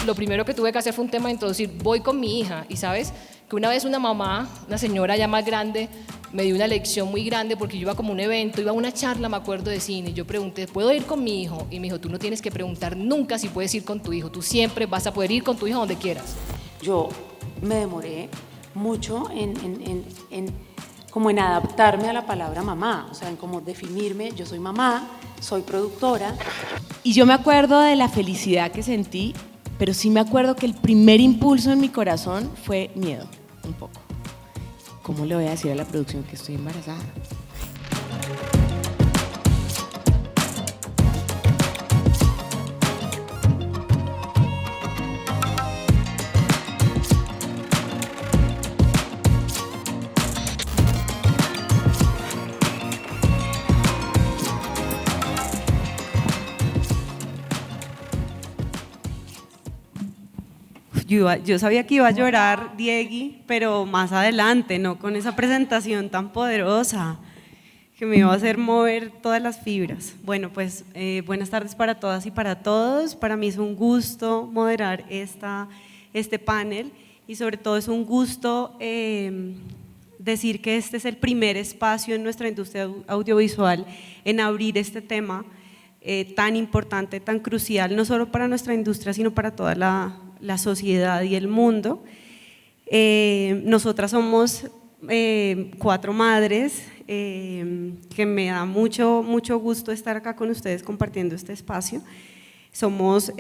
lo primero que tuve que hacer fue un tema de introducir, voy con mi hija, y sabes que una vez una mamá, una señora ya más grande, me dio una lección muy grande porque yo iba como a un evento, iba a una charla, me acuerdo, de cine, y yo pregunté, ¿puedo ir con mi hijo? Y me dijo, tú no tienes que preguntar nunca si puedes ir con tu hijo, tú siempre vas a poder ir con tu hijo donde quieras. Yo me demoré mucho como en adaptarme a la palabra mamá, o sea, en como definirme, yo soy mamá, soy productora. Y yo me acuerdo de la felicidad que sentí, pero sí me acuerdo que el primer impulso en mi corazón fue miedo, un poco. ¿Cómo le voy a decir a la producción que estoy embarazada? Yo sabía que iba a llorar, Diegui, pero más adelante, no con esa presentación tan poderosa que me iba a hacer mover todas las fibras. Bueno, pues buenas tardes para todas y para todos. Para mí es un gusto moderar este panel y sobre todo es un gusto decir que este es el primer espacio en nuestra industria audiovisual en abrir este tema tan importante, tan crucial, no solo para nuestra industria, sino para toda la sociedad y el mundo. Nosotras somos 4 madres, que me da mucho gusto estar acá con ustedes compartiendo este espacio. Somos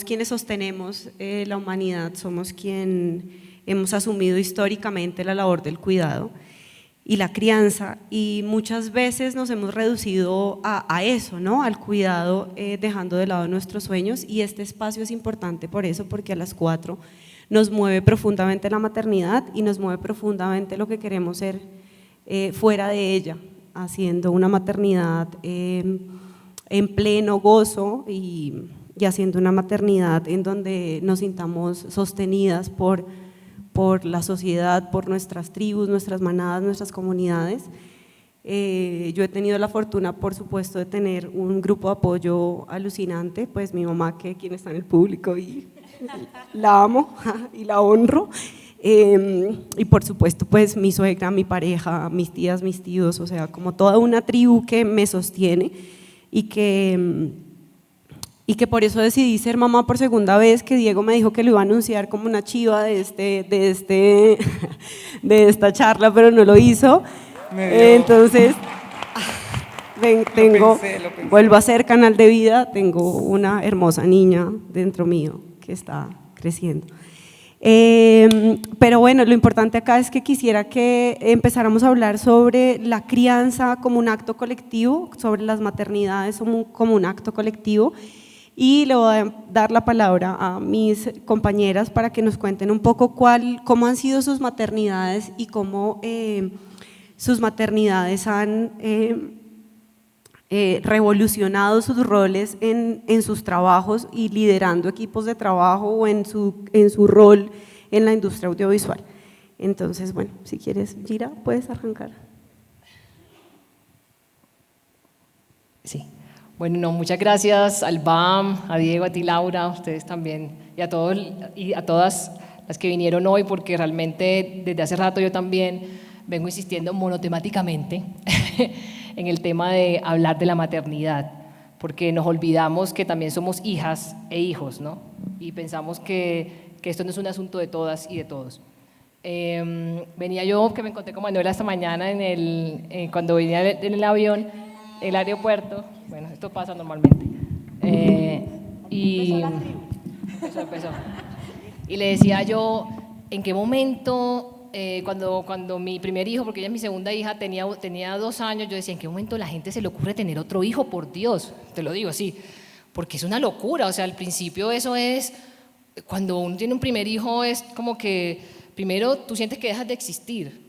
quienes sostenemos la humanidad, somos quienes hemos asumido históricamente la labor del cuidado y la crianza, y muchas veces nos hemos reducido a eso, ¿no? Al cuidado, dejando de lado nuestros sueños, y este espacio es importante por eso, porque a las 4 nos mueve profundamente la maternidad y nos mueve profundamente lo que queremos ser fuera de ella, haciendo una maternidad en pleno gozo y haciendo una maternidad en donde nos sintamos sostenidas por la sociedad, por nuestras tribus, nuestras manadas, nuestras comunidades. Yo he tenido la fortuna, por supuesto, de tener un grupo de apoyo alucinante, pues mi mamá, quien está en el público, y la amo y la honro, y por supuesto pues mi suegra, mi pareja, mis tías, mis tíos, o sea, como toda una tribu que me sostiene y que por eso decidí ser mamá por segunda vez, que Diego me dijo que lo iba a anunciar como una chiva de esta charla, pero no lo hizo. Entonces vuelvo a ser canal de vida, tengo una hermosa niña dentro mío que está creciendo. Pero bueno, lo importante acá es que quisiera que empezáramos a hablar sobre la crianza como un acto colectivo, sobre las maternidades como un acto colectivo, y le voy a dar la palabra a mis compañeras para que nos cuenten un poco cómo han sido sus maternidades y cómo sus maternidades han revolucionado sus roles en sus trabajos y liderando equipos de trabajo o en su rol en la industria audiovisual. Entonces, bueno, si quieres, Gira, puedes arrancar. Sí. Bueno, no, muchas gracias al BAM, a Diego, a ti, Laura, a ustedes también, y a todos y a todas las que vinieron hoy, porque realmente desde hace rato yo también vengo insistiendo monotemáticamente en el tema de hablar de la maternidad, porque nos olvidamos que también somos hijas e hijos, ¿no? Y pensamos que esto no es un asunto de todas y de todos. Venía yo, que me encontré con Manuela esta mañana cuando venía en el avión, en el aeropuerto. Bueno, esto pasa normalmente. Y empezó. Y le decía yo, ¿en qué momento, cuando mi primer hijo, porque ella es mi segunda hija, tenía 2 años, yo decía, ¿en qué momento a la gente se le ocurre tener otro hijo? Por Dios, te lo digo así, porque es una locura. O sea, al principio eso es, cuando uno tiene un primer hijo es como que, primero tú sientes que dejas de existir,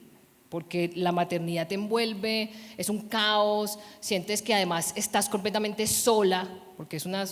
porque la maternidad te envuelve, es un caos, sientes que además estás completamente sola, porque es una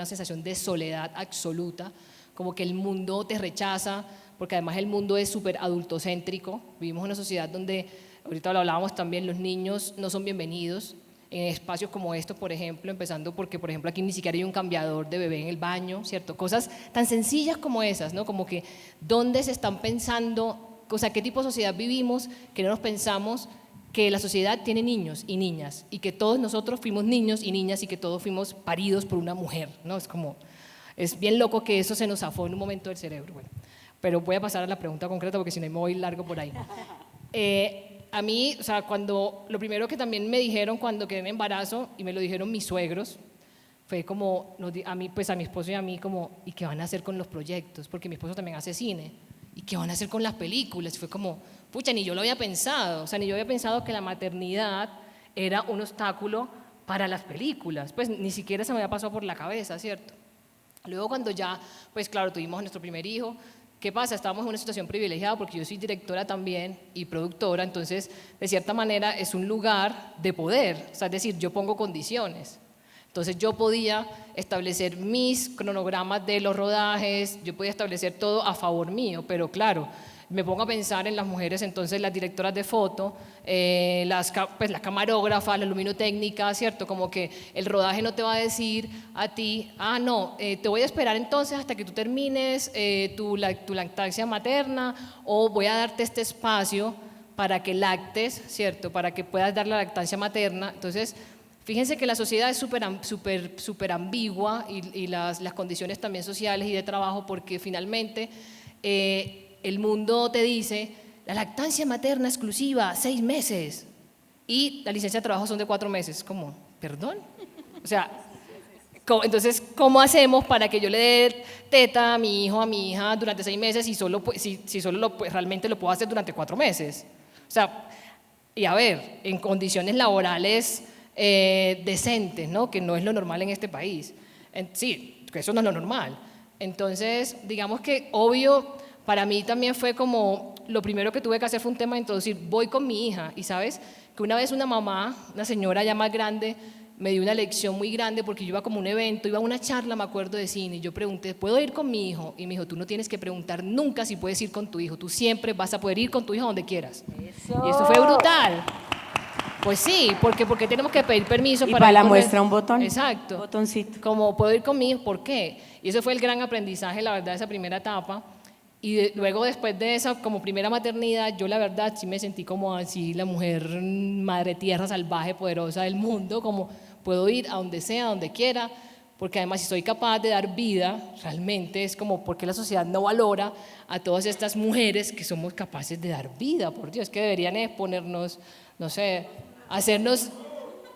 sensación de soledad absoluta, como que el mundo te rechaza, porque además el mundo es súper adultocéntrico. Vivimos en una sociedad donde, ahorita lo hablábamos también, los niños no son bienvenidos, en espacios como estos, por ejemplo, empezando porque, por ejemplo, aquí ni siquiera hay un cambiador de bebé en el baño, ¿cierto? Cosas tan sencillas como esas, ¿no? Como que dónde se están pensando, o sea, qué tipo de sociedad vivimos, que no nos pensamos que la sociedad tiene niños y niñas y que todos nosotros fuimos niños y niñas y que todos fuimos paridos por una mujer, ¿no? Es como, es bien loco que eso se nos zafó en un momento del cerebro. Bueno, pero voy a pasar a la pregunta concreta porque si no me voy largo por ahí. A mí, o sea, lo primero que también me dijeron cuando quedé en embarazo, y me lo dijeron mis suegros, fue como, a mí, pues a mi esposo y a mí, como, ¿y qué van a hacer con los proyectos? Porque mi esposo también hace cine. ¿Y qué van a hacer con las películas? Y fue como, pucha, ni yo lo había pensado. O sea, ni yo había pensado que la maternidad era un obstáculo para las películas. Pues ni siquiera se me había pasado por la cabeza, ¿cierto? Luego cuando ya, pues claro, tuvimos a nuestro primer hijo, ¿qué pasa? Estábamos en una situación privilegiada porque yo soy directora también y productora, entonces de cierta manera es un lugar de poder, o sea, es decir, yo pongo condiciones. Entonces yo podía establecer mis cronogramas de los rodajes, yo podía establecer todo a favor mío, pero claro, me pongo a pensar en las mujeres, entonces las directoras de foto, las camarógrafas, las luminotécnicas, ¿cierto? Como que el rodaje no te va a decir a ti, no, te voy a esperar entonces hasta que tú termines tu lactancia materna, o voy a darte este espacio para que lactes, ¿cierto? Para que puedas dar la lactancia materna. Entonces, fíjense que la sociedad es súper ambigua y las condiciones también sociales y de trabajo, porque finalmente el mundo te dice, la lactancia materna exclusiva, 6 meses, y la licencia de trabajo son de 4 meses. Como, ¿perdón? O sea, entonces, ¿cómo hacemos para que yo le dé teta a mi hijo, a mi hija durante 6 meses y realmente lo puedo hacer durante 4 meses? O sea, y a ver, en condiciones laborales decentes, ¿no? Que no es lo normal en este país. Sí, que eso no es lo normal. Entonces, digamos que obvio, para mí también fue como, lo primero que tuve que hacer fue un tema de introducir, voy con mi hija, y sabes, que una vez una mamá, una señora ya más grande, me dio una lección muy grande porque yo iba como a un evento, iba a una charla, me acuerdo, de cine, y yo pregunté, ¿puedo ir con mi hijo? Y me dijo, tú no tienes que preguntar nunca si puedes ir con tu hijo, tú siempre vas a poder ir con tu hijo donde quieras. Eso. Y eso fue brutal. Pues sí, porque tenemos que pedir permiso y para la ir muestra un botón. Exacto. Un botoncito. Como puedo ir con mi hijo, ¿por qué? Y eso fue el gran aprendizaje, la verdad, de esa primera etapa. Y luego, después de esa, como primera maternidad, yo la verdad sí me sentí como así la mujer madre tierra salvaje, poderosa del mundo, como puedo ir a donde sea, a donde quiera, porque además si soy capaz de dar vida, realmente es como, ¿por qué la sociedad no valora a todas estas mujeres que somos capaces de dar vida? Por Dios, que deberían ponernos, no sé, hacernos,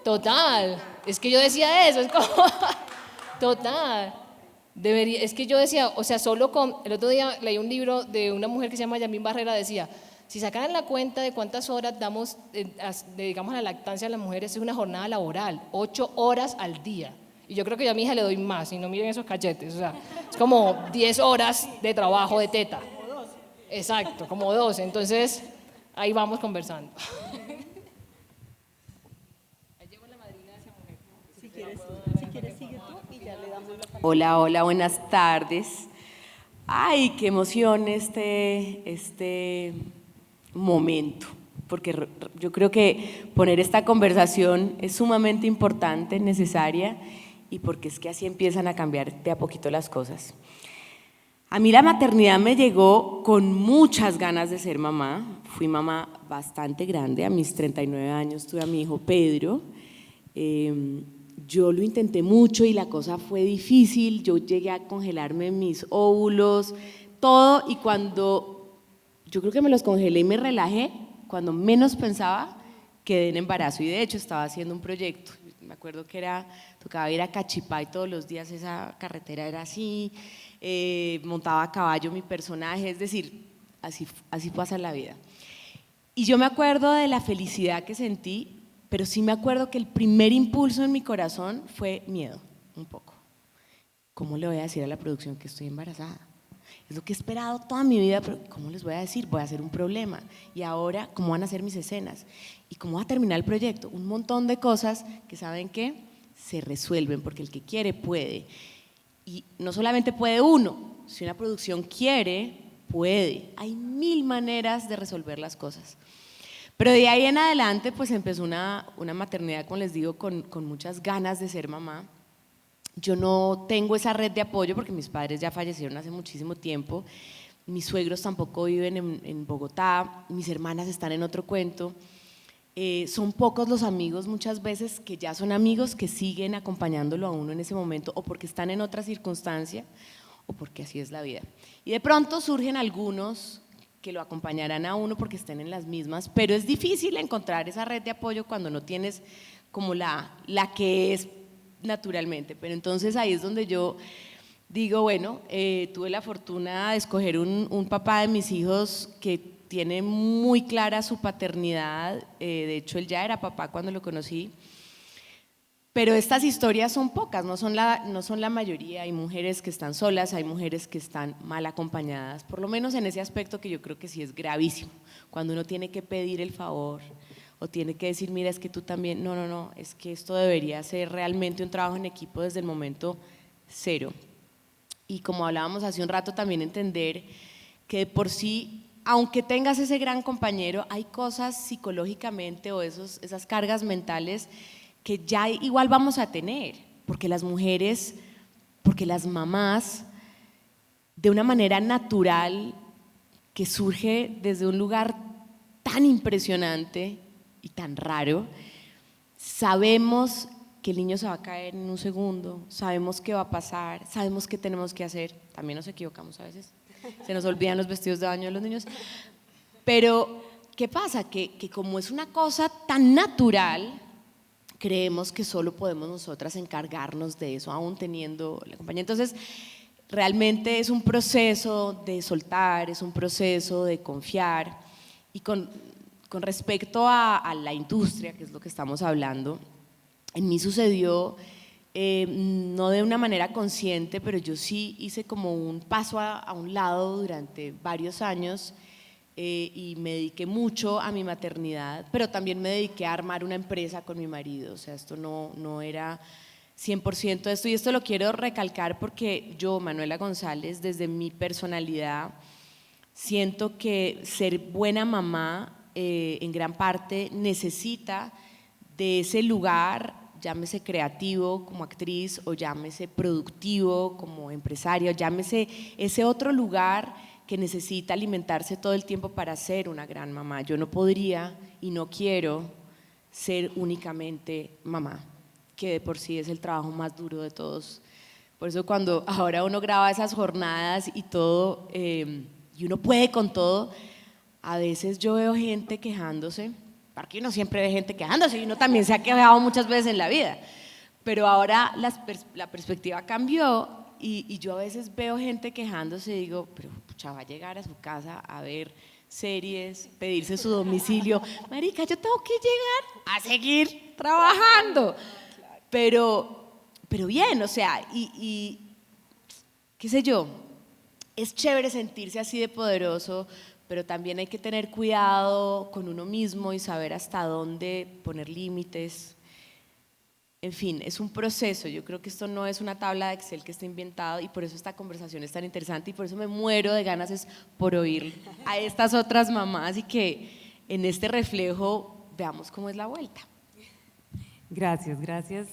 total, es que yo decía eso, es como, total. Es que yo decía, o sea, el otro día leí un libro de una mujer que se llama Yamín Barrera, decía, si sacaran la cuenta de cuántas horas dedicamos a la lactancia a las mujeres, es una jornada laboral, 8 horas al día. Y yo creo que yo a mi hija le doy más, y no miren esos cachetes, o sea, es como 10 horas de trabajo de teta. Exacto, como 12, entonces ahí vamos conversando. Hola, hola, buenas tardes. Ay, qué emoción este momento, porque yo creo que poner esta conversación es sumamente importante, necesaria, y porque es que así empiezan a cambiar de a poquito las cosas. A mí la maternidad me llegó con muchas ganas de ser mamá. Fui mamá bastante grande, a mis 39 años tuve a mi hijo Pedro. Yo lo intenté mucho y la cosa fue difícil, yo llegué a congelarme mis óvulos, todo, y cuando yo creo que me los congelé y me relajé, cuando menos pensaba, quedé en embarazo, y de hecho estaba haciendo un proyecto, me acuerdo que tocaba ir a Cachipay todos los días, esa carretera era así, montaba a caballo mi personaje, es decir, así pasa la vida. Y yo me acuerdo de la felicidad que sentí, pero sí me acuerdo que el primer impulso en mi corazón fue miedo, un poco. ¿Cómo le voy a decir a la producción que estoy embarazada? Es lo que he esperado toda mi vida, pero ¿cómo les voy a decir? Voy a hacer un problema. Y ahora, ¿cómo van a ser mis escenas? ¿Y cómo va a terminar el proyecto? Un montón de cosas que, ¿saben qué? Se resuelven, porque el que quiere puede. Y no solamente puede uno, si una producción quiere, puede. Hay 1000 maneras de resolver las cosas. Pero de ahí en adelante pues empezó una maternidad, como les digo, con muchas ganas de ser mamá. Yo no tengo esa red de apoyo porque mis padres ya fallecieron hace muchísimo tiempo, mis suegros tampoco viven en Bogotá, mis hermanas están en otro cuento. Son pocos los amigos muchas veces que ya son amigos que siguen acompañándolo a uno en ese momento o porque están en otra circunstancia o porque así es la vida. Y de pronto surgen algunos que lo acompañarán a uno porque estén en las mismas, pero es difícil encontrar esa red de apoyo cuando no tienes como la que es naturalmente. Pero entonces ahí es donde yo digo, bueno, tuve la fortuna de escoger un papá de mis hijos que tiene muy clara su paternidad, de hecho él ya era papá cuando lo conocí, pero estas historias son pocas, no son la mayoría, hay mujeres que están solas, hay mujeres que están mal acompañadas, por lo menos en ese aspecto que yo creo que sí es gravísimo, cuando uno tiene que pedir el favor o tiene que decir, mira, es que tú también, no, es que esto debería ser realmente un trabajo en equipo desde el momento cero. Y como hablábamos hace un rato, también entender que de por sí, aunque tengas ese gran compañero, hay cosas psicológicamente o esas cargas mentales que ya igual vamos a tener, porque las mujeres, porque las mamás, de una manera natural, que surge desde un lugar tan impresionante y tan raro, sabemos que el niño se va a caer en un segundo, sabemos qué va a pasar, sabemos qué tenemos que hacer, también nos equivocamos a veces, se nos olvidan los vestidos de baño de los niños, pero ¿qué pasa? Que como es una cosa tan natural, creemos que solo podemos nosotras encargarnos de eso, aún teniendo la compañía. Entonces, realmente es un proceso de soltar, es un proceso de confiar, y con respecto a la industria, que es lo que estamos hablando, en mí sucedió, no de una manera consciente, pero yo sí hice como un paso a un lado durante varios años y me dediqué mucho a mi maternidad, pero también me dediqué a armar una empresa con mi marido, o sea, esto no era 100% esto, y esto lo quiero recalcar porque yo, Manuela González, desde mi personalidad, siento que ser buena mamá en gran parte necesita de ese lugar, llámese creativo como actriz o llámese productivo como empresaria, o llámese ese otro lugar que necesita alimentarse todo el tiempo para ser una gran mamá. Yo no podría y no quiero ser únicamente mamá, que de por sí es el trabajo más duro de todos. Por eso cuando ahora uno graba esas jornadas y todo, y uno puede con todo, a veces yo veo gente quejándose, porque uno siempre ve gente quejándose y uno también se ha quejado muchas veces en la vida, pero ahora la perspectiva cambió y yo a veces veo gente quejándose y digo, pero pucha, va a llegar a su casa a ver series, pedirse su domicilio, marica, yo tengo que llegar a seguir trabajando, pero bien, o sea, y qué sé yo, es chévere sentirse así de poderoso, pero también hay que tener cuidado con uno mismo y saber hasta dónde poner límites. En fin, es un proceso, yo creo que esto no es una tabla de Excel que está inventado y por eso esta conversación es tan interesante y por eso me muero de ganas es por oír a estas otras mamás y que en este reflejo veamos cómo es la vuelta. Gracias,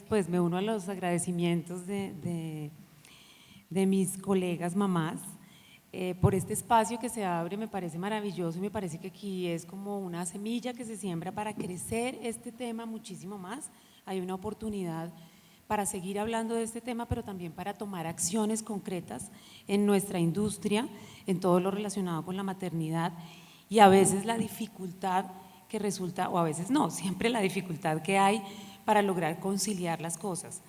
pues me uno a los agradecimientos de mis colegas mamás por este espacio que se abre, me parece maravilloso y me parece que aquí es como una semilla que se siembra para crecer este tema muchísimo más. Hay una oportunidad para seguir hablando de este tema, pero también para tomar acciones concretas en nuestra industria, en todo lo relacionado con la maternidad y a veces la dificultad que resulta, o a veces no, siempre la dificultad que hay para lograr conciliar las cosas.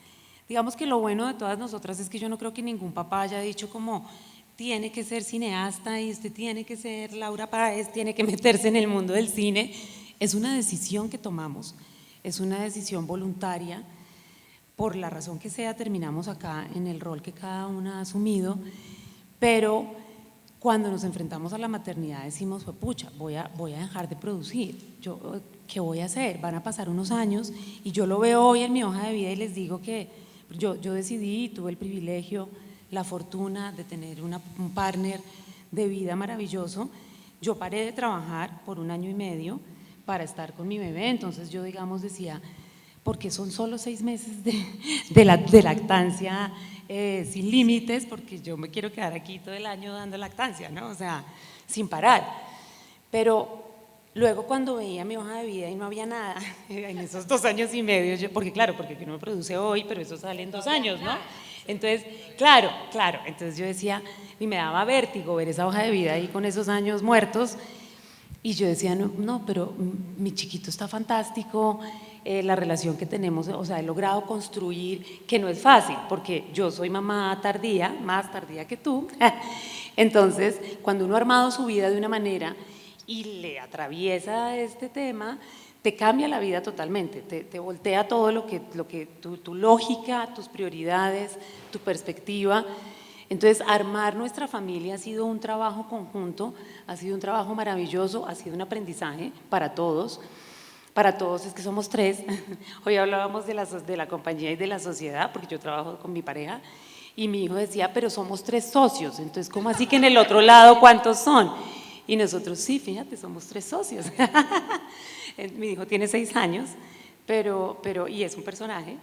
Digamos que lo bueno de todas nosotras es que yo no creo que ningún papá haya dicho como tiene que ser cineasta y usted tiene que ser Laura Páez, tiene que meterse en el mundo del cine. Es una decisión que tomamos, es una decisión voluntaria, por la razón que sea terminamos acá en el rol que cada una ha asumido, pero cuando nos enfrentamos a la maternidad decimos, pucha, voy a dejar de producir, ¿qué voy a hacer? Van a pasar unos años y yo lo veo hoy en mi hoja de vida y les digo que yo decidí y tuve el privilegio, la fortuna de tener un partner de vida maravilloso. Yo paré de trabajar por 1 año y medio para estar con mi bebé. Entonces yo, digamos, decía, ¿por qué son solo 6 meses de lactancia sin límites? Porque yo me quiero quedar aquí todo el año dando lactancia, ¿no? O sea, sin parar. Pero luego cuando veía mi hoja de vida y no había nada, en esos 2 años y medio, porque uno me produce hoy, pero eso sale en 2 años, ¿no? Entonces, claro, entonces yo decía, y me daba vértigo ver esa hoja de vida ahí con esos años muertos, y yo decía, no, pero mi chiquito está fantástico, la relación que tenemos, o sea, he logrado construir, que no es fácil, porque yo soy mamá tardía, más tardía que tú, entonces, cuando uno ha armado su vida de una manera y le atraviesa este tema, te cambia la vida totalmente, te voltea todo lo que tu lógica, tus prioridades, tu perspectiva. Entonces, armar nuestra familia ha sido un trabajo conjunto, ha sido un trabajo maravilloso, ha sido un aprendizaje para todos es que somos 3. Hoy hablábamos de la compañía y de la sociedad, porque yo trabajo con mi pareja, y mi hijo decía, pero somos 3 socios, entonces, ¿cómo así que en el otro lado cuántos son? Y nosotros, sí, fíjate, somos 3 socios. Mi hijo tiene 6 años, y es un personaje.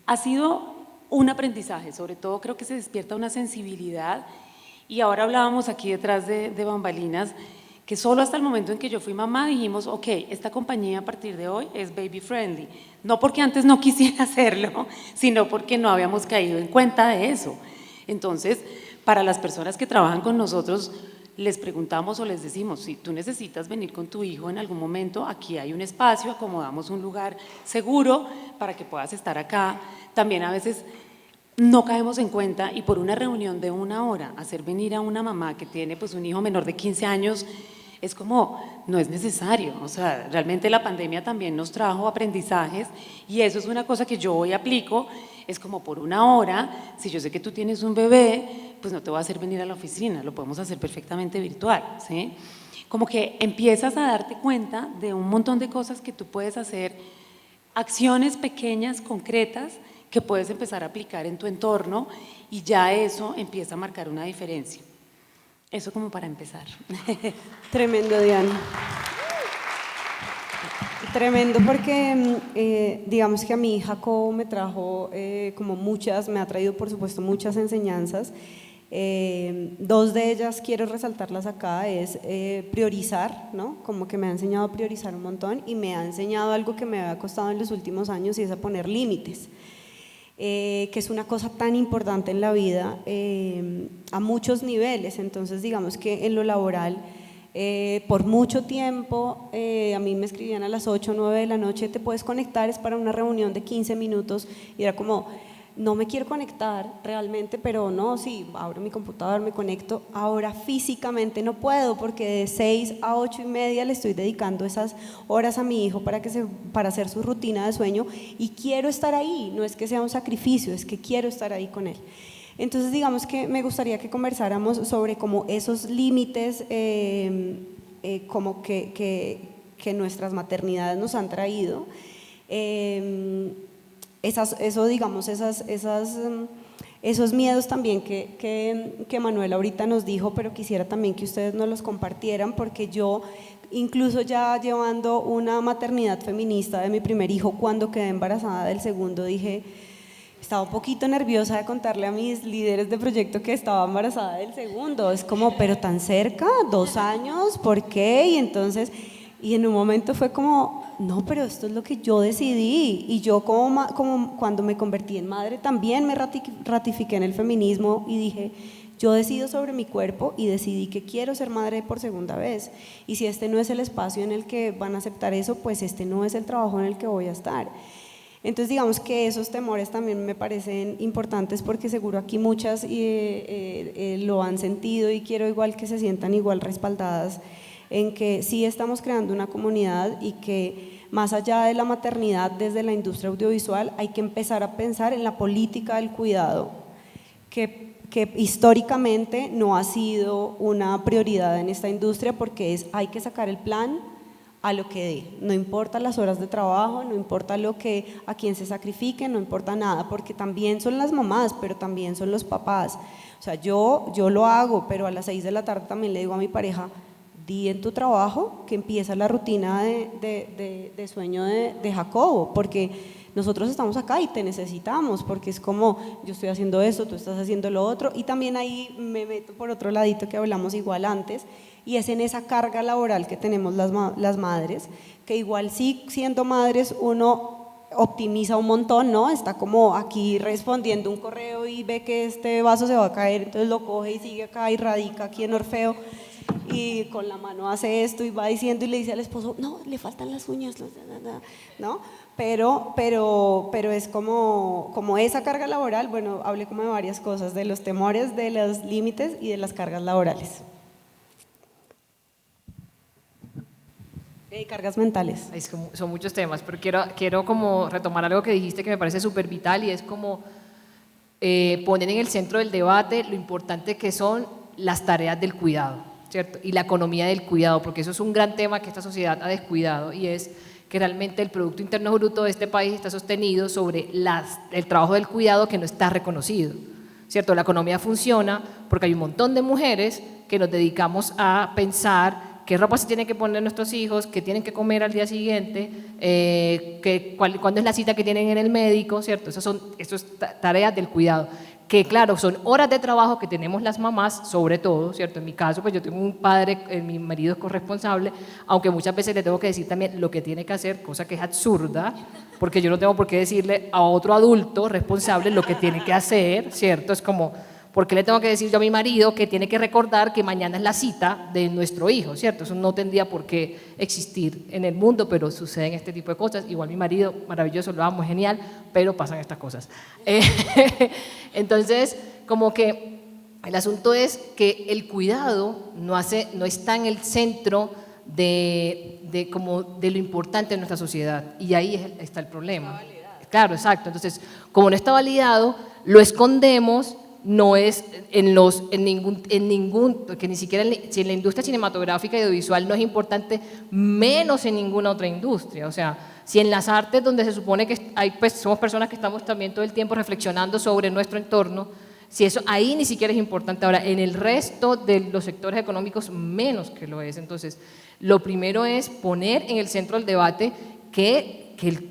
Ha sido un aprendizaje, sobre todo creo que se despierta una sensibilidad, y ahora hablábamos aquí detrás de bambalinas, que solo hasta el momento en que yo fui mamá dijimos, ok, esta compañía a partir de hoy es baby friendly, no porque antes no quisiera hacerlo, sino porque no habíamos caído en cuenta de eso. Entonces, para las personas que trabajan con nosotros, les preguntamos o les decimos, si tú necesitas venir con tu hijo en algún momento, aquí hay un espacio, acomodamos un lugar seguro para que puedas estar acá. También a veces no caemos en cuenta, y por una reunión de 1 hora, hacer venir a una mamá que tiene pues un hijo menor de 15 años, es como, no es necesario. O sea, realmente la pandemia también nos trajo aprendizajes, y eso es una cosa que yo hoy aplico. Es como por 1 hora, si yo sé que tú tienes un bebé, pues no te voy a hacer venir a la oficina, lo podemos hacer perfectamente virtual, ¿sí? Como que empiezas a darte cuenta de un montón de cosas que tú puedes hacer, acciones pequeñas, concretas, que puedes empezar a aplicar en tu entorno, y ya eso empieza a marcar una diferencia. Eso como para empezar. Tremendo, Diana. Tremendo, porque digamos que a mí Jacobo me trajo me ha traído por supuesto muchas enseñanzas. 2 de ellas quiero resaltarlas acá, es priorizar, ¿no? Como que me ha enseñado a priorizar un montón, y me ha enseñado algo que me había costado en los últimos años, y es a poner límites. Que es una cosa tan importante en la vida a muchos niveles. Entonces, digamos que en lo laboral, por mucho tiempo, a mí me escribían a las 8 o 9 de la noche, te puedes conectar, es para una reunión de 15 minutos, y era como, no me quiero conectar realmente, pero no, sí, abro mi computador, me conecto. Ahora físicamente no puedo, porque de 6 a 8 y media le estoy dedicando esas horas a mi hijo para hacer su rutina de sueño, y quiero estar ahí, no es que sea un sacrificio, es que quiero estar ahí con él. Entonces, digamos que me gustaría que conversáramos sobre como esos límites como que nuestras maternidades nos han traído. Esos miedos también que Manuel ahorita nos dijo, pero quisiera también que ustedes nos los compartieran, porque yo, incluso ya llevando una maternidad feminista de mi primer hijo, cuando quedé embarazada del segundo, estaba un poquito nerviosa de contarle a mis líderes de proyecto que estaba embarazada del segundo. Es como, pero tan cerca, 2 años, ¿por qué? Y en un momento fue como, no, pero esto es lo que yo decidí, y yo como cuando me convertí en madre también me ratifiqué en el feminismo y dije, yo decido sobre mi cuerpo, y decidí que quiero ser madre por segunda vez, y si este no es el espacio en el que van a aceptar eso, pues este no es el trabajo en el que voy a estar. Entonces, digamos que esos temores también me parecen importantes, porque seguro aquí muchas lo han sentido, y quiero igual que se sientan igual respaldadas en que sí estamos creando una comunidad, y que más allá de la maternidad, desde la industria audiovisual hay que empezar a pensar en la política del cuidado, que históricamente no ha sido una prioridad en esta industria, porque hay que sacar el plan a lo que dé, no importa las horas de trabajo, no importa a quién se sacrifique, no importa nada, porque también son las mamás, pero también son los papás. O sea, yo lo hago, pero a las 6 de la tarde también le digo a mi pareja, di en tu trabajo que empieza la rutina de sueño de Jacobo, porque nosotros estamos acá y te necesitamos, porque es como yo estoy haciendo esto, tú estás haciendo lo otro, y también ahí me meto por otro ladito que hablamos igual antes, y es en esa carga laboral que tenemos las madres, que igual sí, siendo madres, uno optimiza un montón, ¿no? Está como aquí respondiendo un correo y ve que este vaso se va a caer, entonces lo coge y sigue acá y radica aquí en Orfeo y con la mano hace esto y va diciendo y le dice al esposo, no, le faltan las uñas, ¿no? Pero es como esa carga laboral, bueno, hablé como de varias cosas, de los temores, de los límites y de las cargas laborales. Cargas mentales. Son muchos temas, pero quiero como retomar algo que dijiste que me parece súper vital y es como poner en el centro del debate lo importante que son las tareas del cuidado, ¿cierto? Y la economía del cuidado, porque eso es un gran tema que esta sociedad ha descuidado y es que realmente el Producto Interno Bruto de este país está sostenido sobre el trabajo del cuidado que no está reconocido, ¿cierto? La economía funciona porque hay un montón de mujeres que nos dedicamos a pensar qué ropa se tienen que poner nuestros hijos, qué tienen que comer al día siguiente, cuándo es la cita que tienen en el médico, ¿cierto? Esas son tareas del cuidado, que claro, son horas de trabajo que tenemos las mamás, sobre todo, ¿cierto? En mi caso, pues yo tengo un padre, mi marido es corresponsable, aunque muchas veces le tengo que decir también lo que tiene que hacer, cosa que es absurda, porque yo no tengo por qué decirle a otro adulto responsable lo que tiene que hacer, ¿cierto? Es como, ¿por qué le tengo que decir yo a mi marido que tiene que recordar que mañana es la cita de nuestro hijo, ¿cierto? Eso no tendría por qué existir en el mundo, pero suceden este tipo de cosas. Igual mi marido, maravilloso, lo amo, es genial, pero pasan estas cosas. Entonces, como que el asunto es que el cuidado no está en el centro de lo importante de nuestra sociedad, y ahí está el problema. Claro, exacto. Entonces, como no está validado, lo escondemos. No es en ningún, que ni siquiera si en la industria cinematográfica y audiovisual no es importante, menos en ninguna otra industria. O sea, si en las artes donde se supone que somos personas que estamos también todo el tiempo reflexionando sobre nuestro entorno, si eso ahí ni siquiera es importante. Ahora, en el resto de los sectores económicos menos que lo es. Entonces, lo primero es poner en el centro del debate que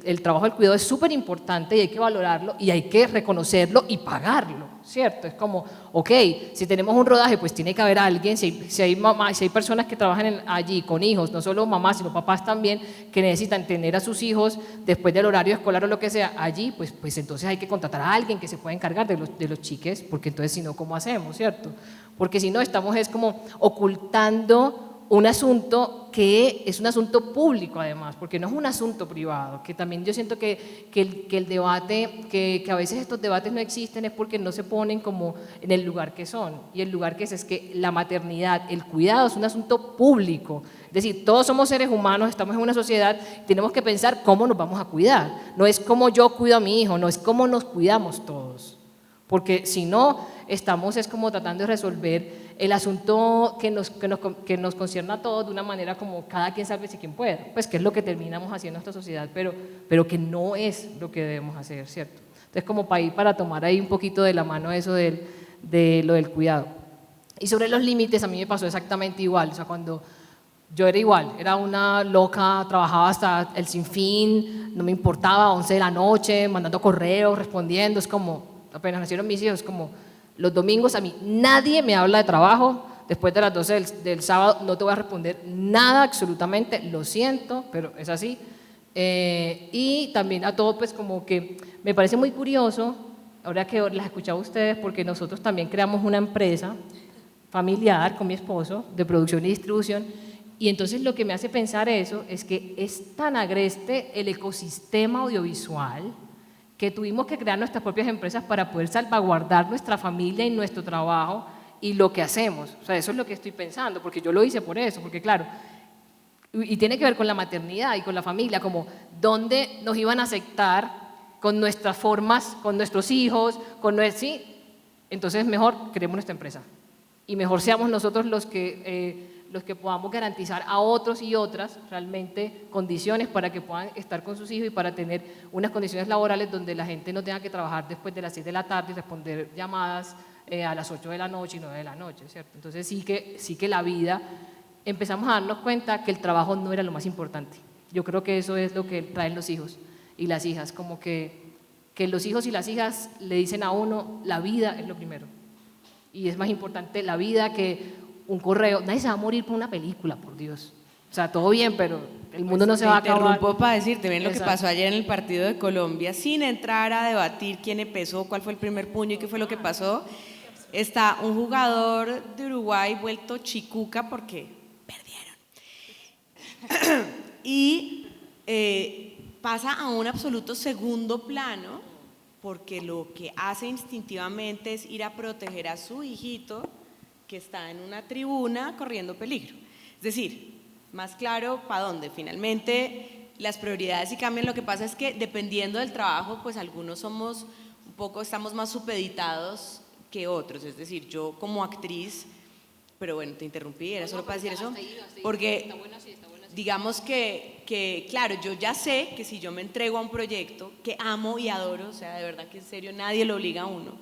el trabajo del cuidado es súper importante y hay que valorarlo y hay que reconocerlo y pagarlo, ¿cierto? Es como, ok, si tenemos un rodaje, pues tiene que haber alguien, si hay personas que trabajan allí con hijos, no solo mamás, sino papás también, que necesitan tener a sus hijos después del horario escolar o lo que sea, allí, pues entonces hay que contratar a alguien que se pueda encargar de los chiques, porque entonces si no, ¿cómo hacemos, cierto? Porque si no, estamos como ocultando un asunto que es un asunto público además, porque no es un asunto privado, que también yo siento que el debate, que a veces estos debates no existen es porque no se ponen como en el lugar que son, y el lugar que es que la maternidad, el cuidado es un asunto público, es decir, todos somos seres humanos, estamos en una sociedad, tenemos que pensar cómo nos vamos a cuidar, no es cómo yo cuido a mi hijo, no es cómo nos cuidamos todos, porque si no, estamos es como tratando de resolver el asunto que nos concierne a todos de una manera como cada quien sálvese quien pueda, pues que es lo que terminamos haciendo en esta sociedad, pero que no es lo que debemos hacer, ¿cierto? Entonces, como para tomar ahí un poquito de la mano eso de lo del cuidado. Y sobre los límites, a mí me pasó exactamente igual, o sea, cuando yo era igual, era una loca, trabajaba hasta el sinfín, no me importaba, 11 de la noche, mandando correos, respondiendo, es como, apenas nacieron mis hijos, es como, los domingos a mí nadie me habla de trabajo, después de las 12 del sábado no te voy a responder nada absolutamente, lo siento, pero es así. Y también a todo pues como que me parece muy curioso, ahora que las escuchaba a ustedes, porque nosotros también creamos una empresa familiar con mi esposo de producción y distribución, y entonces lo que me hace pensar eso es que es tan agreste el ecosistema audiovisual que tuvimos que crear nuestras propias empresas para poder salvaguardar nuestra familia y nuestro trabajo y lo que hacemos. O sea, eso es lo que estoy pensando, porque yo lo hice por eso, porque claro, y tiene que ver con la maternidad y con la familia, como dónde nos iban a aceptar con nuestras formas, con nuestros hijos, sí, entonces mejor creemos nuestra empresa y mejor seamos nosotros los que podamos garantizar a otros y otras realmente condiciones para que puedan estar con sus hijos y para tener unas condiciones laborales donde la gente no tenga que trabajar después de las 6 de la tarde y responder llamadas a las 8 de la noche y 9 de la noche, ¿cierto? Entonces sí que la vida empezamos a darnos cuenta que el trabajo no era lo más importante. Yo creo que eso es lo que traen los hijos y las hijas, como que los hijos y las hijas le dicen a uno, la vida es lo primero. Y es más importante la vida que un correo. Nadie se va a morir por una película, por Dios. O sea, todo bien, pero el mundo no se va a acabar. Interrumpo para decirte, ven lo que Exacto. pasó ayer en el partido de Colombia, sin entrar a debatir quién empezó, cuál fue el primer puño y qué fue lo que pasó. Está un jugador de Uruguay vuelto chicuca porque perdieron. Y pasa a un absoluto segundo plano porque lo que hace instintivamente es ir a proteger a su hijito que está en una tribuna corriendo peligro. Es decir, más claro, ¿para dónde? Finalmente las prioridades sí cambian. Lo que pasa es que dependiendo del trabajo, pues algunos somos un poco, estamos más supeditados que otros. Es decir, yo como actriz, pero bueno, te interrumpí, era solo para decir eso, porque digamos que, claro, yo ya sé que si yo me entrego a un proyecto que amo y adoro, o sea, de verdad que en serio nadie lo obliga a uno,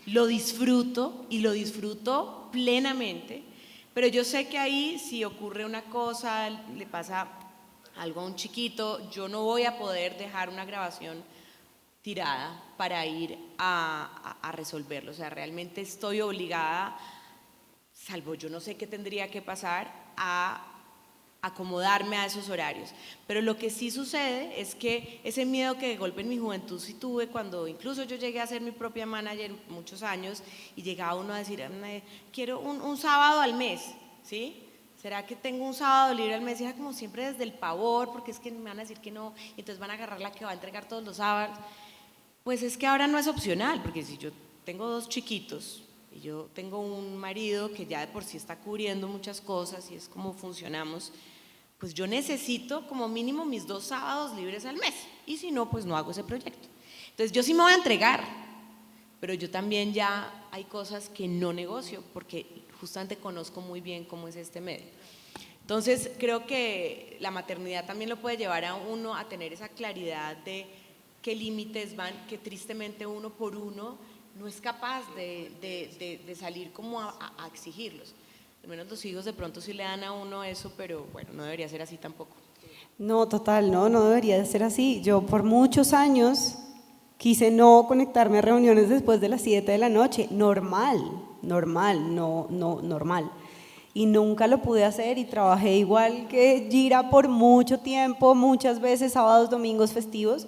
lo disfruto y lo disfruto plenamente, pero yo sé que ahí si ocurre una cosa, le pasa algo a un chiquito, yo no voy a poder dejar una grabación tirada para ir a resolverlo, o sea, realmente estoy obligada, salvo yo no sé qué tendría que pasar, a acomodarme a esos horarios. Pero lo que sí sucede es que ese miedo que de golpe en mi juventud sí tuve, cuando incluso yo llegué a ser mi propia manager muchos años y llegaba uno a decir, quiero un sábado al mes, ¿sí? ¿Será que tengo un sábado libre al mes? Y era como siempre desde el pavor, porque es que me van a decir que no, y entonces van a agarrar la que va a entregar todos los sábados. Pues es que ahora no es opcional, porque si yo tengo 2 chiquitos y yo tengo un marido que ya de por sí está cubriendo muchas cosas y es como funcionamos, pues yo necesito como mínimo mis 2 sábados libres al mes, y si no, pues no hago ese proyecto. Entonces yo sí me voy a entregar, pero yo también ya hay cosas que no negocio, porque justamente conozco muy bien cómo es este medio. Entonces creo que la maternidad también lo puede llevar a uno a tener esa claridad de qué límites van, que tristemente uno por uno no es capaz de salir como a exigirlos. Al menos los hijos de pronto sí le dan a uno eso, pero bueno, no debería ser así tampoco. No, total, no debería de ser así. Yo por muchos años quise no conectarme a reuniones después de las 7 de la noche, normal, y nunca lo pude hacer y trabajé igual que Gira por mucho tiempo, muchas veces sábados, domingos, festivos,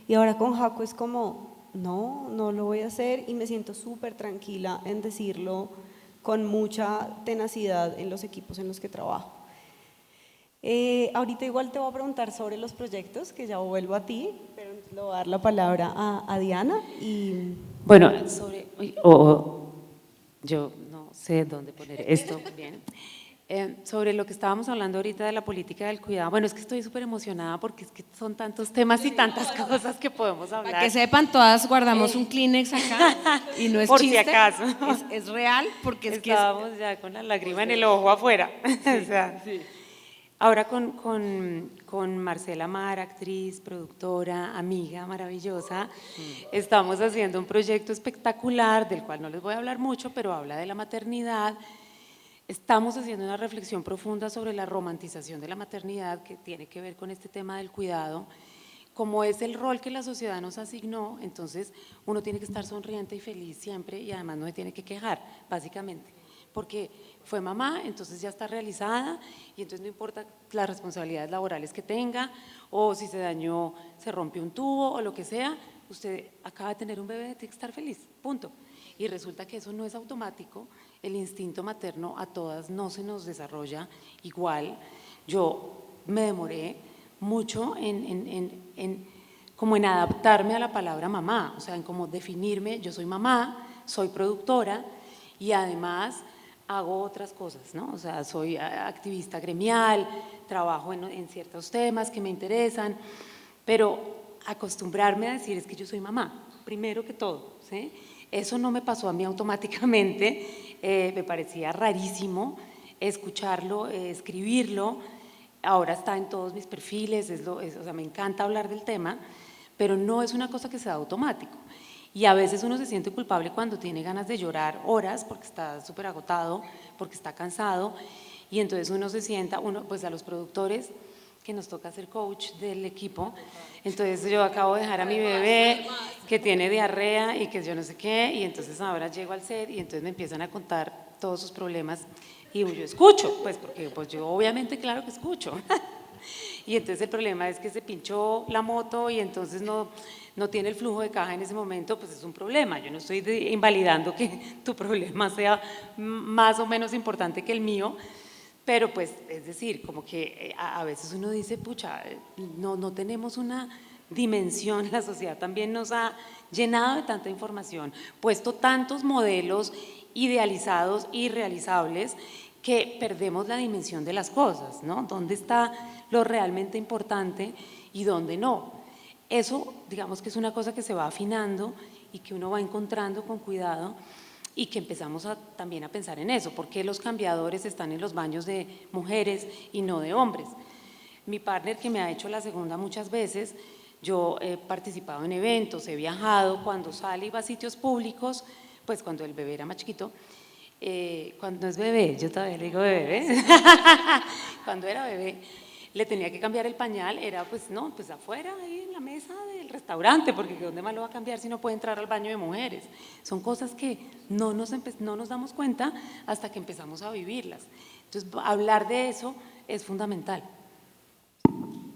y ahora con Jaco es como, no lo voy a hacer y me siento súper tranquila en decirlo con mucha tenacidad en los equipos en los que trabajo. Ahorita igual te voy a preguntar sobre los proyectos, que ya vuelvo a ti, pero le voy a dar la palabra a Diana. Y Bueno, yo no sé dónde poner esto bien. Sobre lo que estábamos hablando ahorita de la política del cuidado, bueno, es que estoy súper emocionada porque es que son tantos temas y tantas cosas que podemos hablar. Para que sepan, todas guardamos un Kleenex acá y no es Por chiste, si acaso. es real, porque es que Estábamos ya con la lágrima en el ojo afuera. O sea, ahora con Marcela Mar, actriz, productora, amiga maravillosa, estamos haciendo un proyecto espectacular del cual no les voy a hablar mucho, pero habla de la maternidad. Estamos haciendo una reflexión profunda sobre la romantización de la maternidad que tiene que ver con este tema del cuidado. Como es el rol que la sociedad nos asignó, entonces uno tiene que estar sonriente y feliz siempre y además no se tiene que quejar, básicamente. Porque fue mamá, entonces ya está realizada y entonces no importa las responsabilidades laborales que tenga o si se dañó, se rompió un tubo o lo que sea, usted acaba de tener un bebé, tiene que estar feliz, punto. Y resulta que eso no es automático, el instinto materno a todas no se nos desarrolla igual. Yo me demoré mucho como en adaptarme a la palabra mamá, o sea, en como definirme, yo soy mamá, soy productora y además hago otras cosas, ¿no? O sea, soy activista gremial, trabajo en ciertos temas que me interesan, pero acostumbrarme a decir es que yo soy mamá, primero que todo, ¿sí? Eso no me pasó a mí automáticamente, me parecía rarísimo escucharlo, escribirlo, ahora está en todos mis perfiles, o sea, me encanta hablar del tema, pero no es una cosa que se da automático. Y a veces uno se siente culpable cuando tiene ganas de llorar horas porque está súper agotado, porque está cansado, y entonces uno se sienta, pues a los productores que nos toca ser coach del equipo, entonces yo acabo de dejar a mi bebé que tiene diarrea y que yo no sé qué, y entonces ahora llego al set y entonces me empiezan a contar todos sus problemas y yo escucho, pues porque pues yo obviamente claro que escucho. Y entonces el problema es que se pinchó la moto y entonces no tiene el flujo de caja en ese momento, pues es un problema. Yo no estoy invalidando que tu problema sea más o menos importante que el mío, pero pues es decir, como que a veces uno dice, pucha, no tenemos una dimensión, la sociedad también nos ha llenado de tanta información, puesto tantos modelos idealizados y realizables que perdemos la dimensión de las cosas, ¿no? ¿Dónde está lo realmente importante y dónde no? Eso, digamos que es una cosa que se va afinando y que uno va encontrando con cuidado y que empezamos también a pensar en eso, ¿por qué los cambiadores están en los baños de mujeres y no de hombres? Mi partner, que me ha hecho la segunda muchas veces, yo he participado en eventos, he viajado, cuando sale y va a sitios públicos, pues cuando el bebé era más chiquito, cuando es bebé, yo todavía le digo bebé, cuando era bebé, le tenía que cambiar el pañal, era pues no, pues afuera, ahí en la mesa del restaurante, porque ¿dónde más lo va a cambiar si no puede entrar al baño de mujeres? Son cosas que no nos damos cuenta hasta que empezamos a vivirlas. Entonces, hablar de eso es fundamental.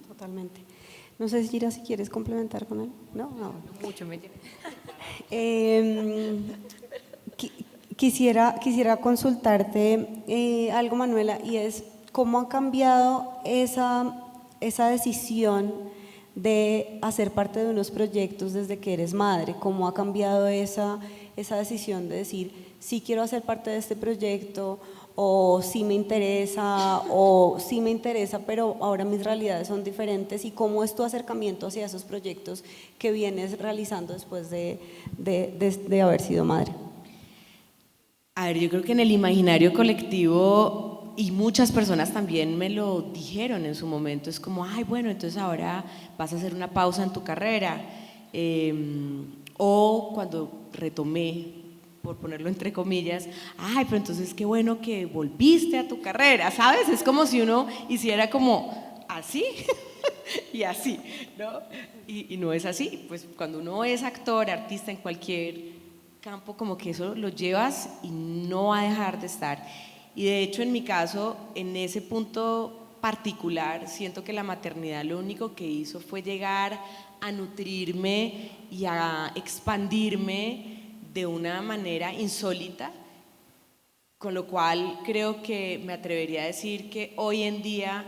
Totalmente. No sé, Gira, si quieres complementar con él. No. Mucho me Quisiera consultarte algo, Manuela, y es cómo ha cambiado esa decisión de hacer parte de unos proyectos desde que eres madre, cómo ha cambiado esa decisión de decir, sí quiero hacer parte de este proyecto, o sí me interesa, pero ahora mis realidades son diferentes, y cómo es tu acercamiento hacia esos proyectos que vienes realizando después de haber sido madre. A ver, yo creo que en el imaginario colectivo, y muchas personas también me lo dijeron en su momento, es como, ay, bueno, entonces ahora vas a hacer una pausa en tu carrera, o cuando retomé, por ponerlo entre comillas, ay, pero entonces qué bueno que volviste a tu carrera, ¿sabes? Es como si uno hiciera como así y así, ¿no? Y no es así, pues cuando uno es actor, artista en cualquier campo, como que eso lo llevas y no va a dejar de estar. Y de hecho, en mi caso, en ese punto particular, siento que la maternidad lo único que hizo fue llegar a nutrirme y a expandirme de una manera insólita, con lo cual creo que me atrevería a decir que hoy en día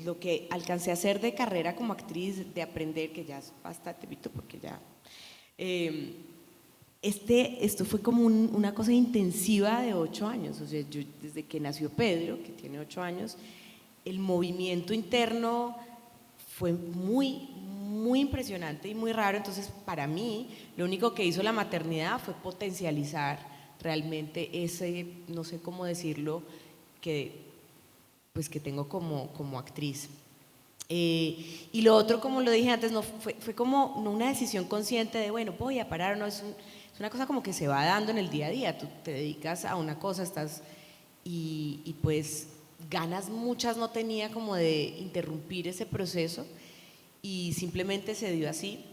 lo que alcancé a hacer de carrera como actriz, de aprender, que ya es bastante visto porque ya... esto fue como una cosa intensiva de 8 años, o sea, yo desde que nació Pedro, que tiene 8 años, el movimiento interno fue muy impresionante y muy raro. Entonces para mí lo único que hizo la maternidad fue potencializar realmente ese, no sé cómo decirlo, que tengo como actriz. Y lo otro, como lo dije antes, fue como no una decisión consciente de bueno, voy a parar, no, es una cosa como que se va dando en el día a día. Tú te dedicas a una cosa, y pues ganas muchas no tenía como de interrumpir ese proceso, y simplemente se dio así.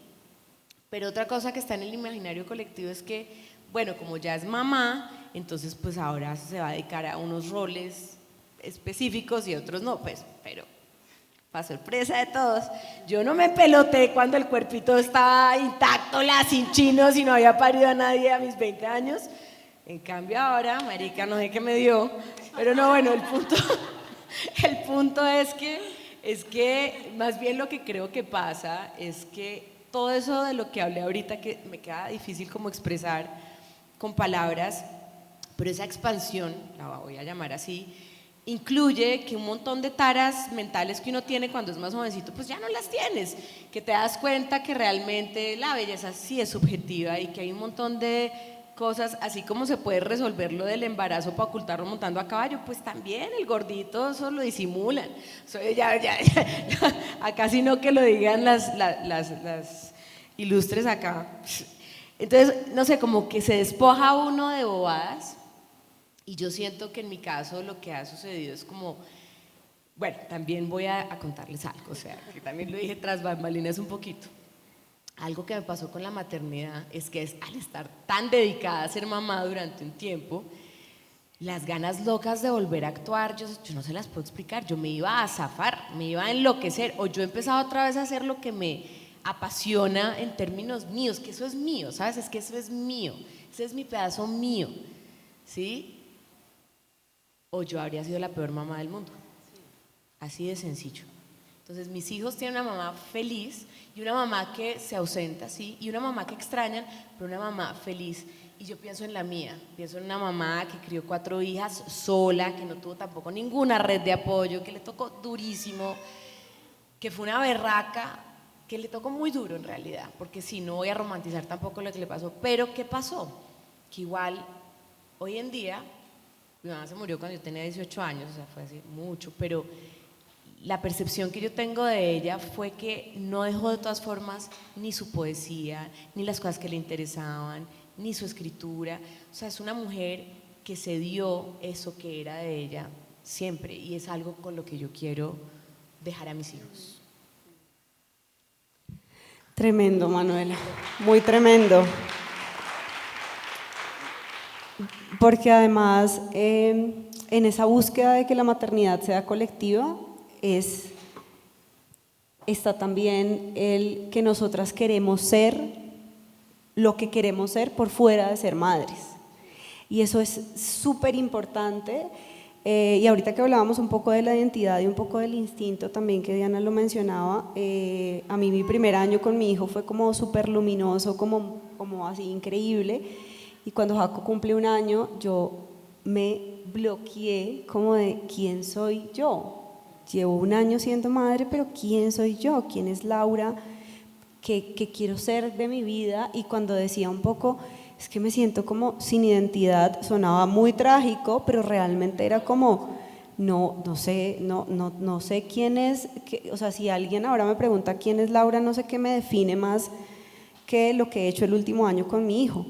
Pero otra cosa que está en el imaginario colectivo es que, bueno, como ya es mamá, entonces pues ahora se va a dedicar a unos roles específicos y otros no, pues, pero para sorpresa de todos, yo no me peloté cuando el cuerpito estaba intacto, sin chinos, y no había parido a nadie a mis 20 años. En cambio ahora, marica, no sé qué me dio, pero no, bueno, el punto es que más bien lo que creo que pasa es que todo eso de lo que hablé ahorita, que me queda difícil como expresar con palabras, pero esa expansión, la voy a llamar así, incluye que un montón de taras mentales que uno tiene cuando es más jovencito, pues ya no las tienes, que te das cuenta que realmente la belleza sí es subjetiva y que hay un montón de cosas, así como se puede resolver lo del embarazo para ocultarlo montando a caballo, pues también el gordito eso lo disimulan. Ya, acá sino que lo digan las ilustres acá. Entonces, no sé, como que se despoja uno de bobadas Y yo siento que en mi caso lo que ha sucedido es como, bueno, también voy a contarles algo, o sea, que también lo dije tras bambalinas un poquito. Algo que me pasó con la maternidad es que al estar tan dedicada a ser mamá durante un tiempo, las ganas locas de volver a actuar, yo no se las puedo explicar, yo me iba a zafar, me iba a enloquecer, o yo empezaba otra vez a hacer lo que me apasiona en términos míos, que eso es mío, ¿sabes? Es que eso es mío, ese es mi pedazo mío, ¿sí? O yo habría sido la peor mamá del mundo, así de sencillo. Entonces mis hijos tienen una mamá feliz y una mamá que se ausenta, ¿sí? Y una mamá que extrañan, pero una mamá feliz. Y yo pienso en la mía, pienso en una mamá que crió 4 hijas sola, que no tuvo tampoco ninguna red de apoyo, que le tocó durísimo, que fue una berraca, que le tocó muy duro en realidad, porque sí, no voy a romantizar tampoco lo que le pasó, pero ¿qué pasó? Que igual, hoy en día, mi mamá se murió cuando yo tenía 18 años, o sea, fue hace mucho, pero la percepción que yo tengo de ella fue que no dejó de todas formas ni su poesía, ni las cosas que le interesaban, ni su escritura. O sea, es una mujer que se dio eso que era de ella siempre, y es algo con lo que yo quiero dejar a mis hijos. Tremendo, Manuela, muy tremendo. Porque además, en esa búsqueda de que la maternidad sea colectiva, está también el que nosotras queremos ser lo que queremos ser por fuera de ser madres. Y eso es súper importante. Y ahorita que hablábamos un poco de la identidad y un poco del instinto también, que Diana lo mencionaba, a mí mi primer año con mi hijo fue como súper luminoso, como así increíble. Y cuando Jaco cumple 1 año, yo me bloqueé como de ¿quién soy yo? Llevo 1 año siendo madre, pero ¿quién soy yo? ¿Quién es Laura? ¿Qué quiero ser de mi vida? Y cuando decía un poco, es que me siento como sin identidad, sonaba muy trágico, pero realmente era como, no sé quién es, o sea, si alguien ahora me pregunta quién es Laura, no sé qué me define más que lo que he hecho el último año con mi hijo.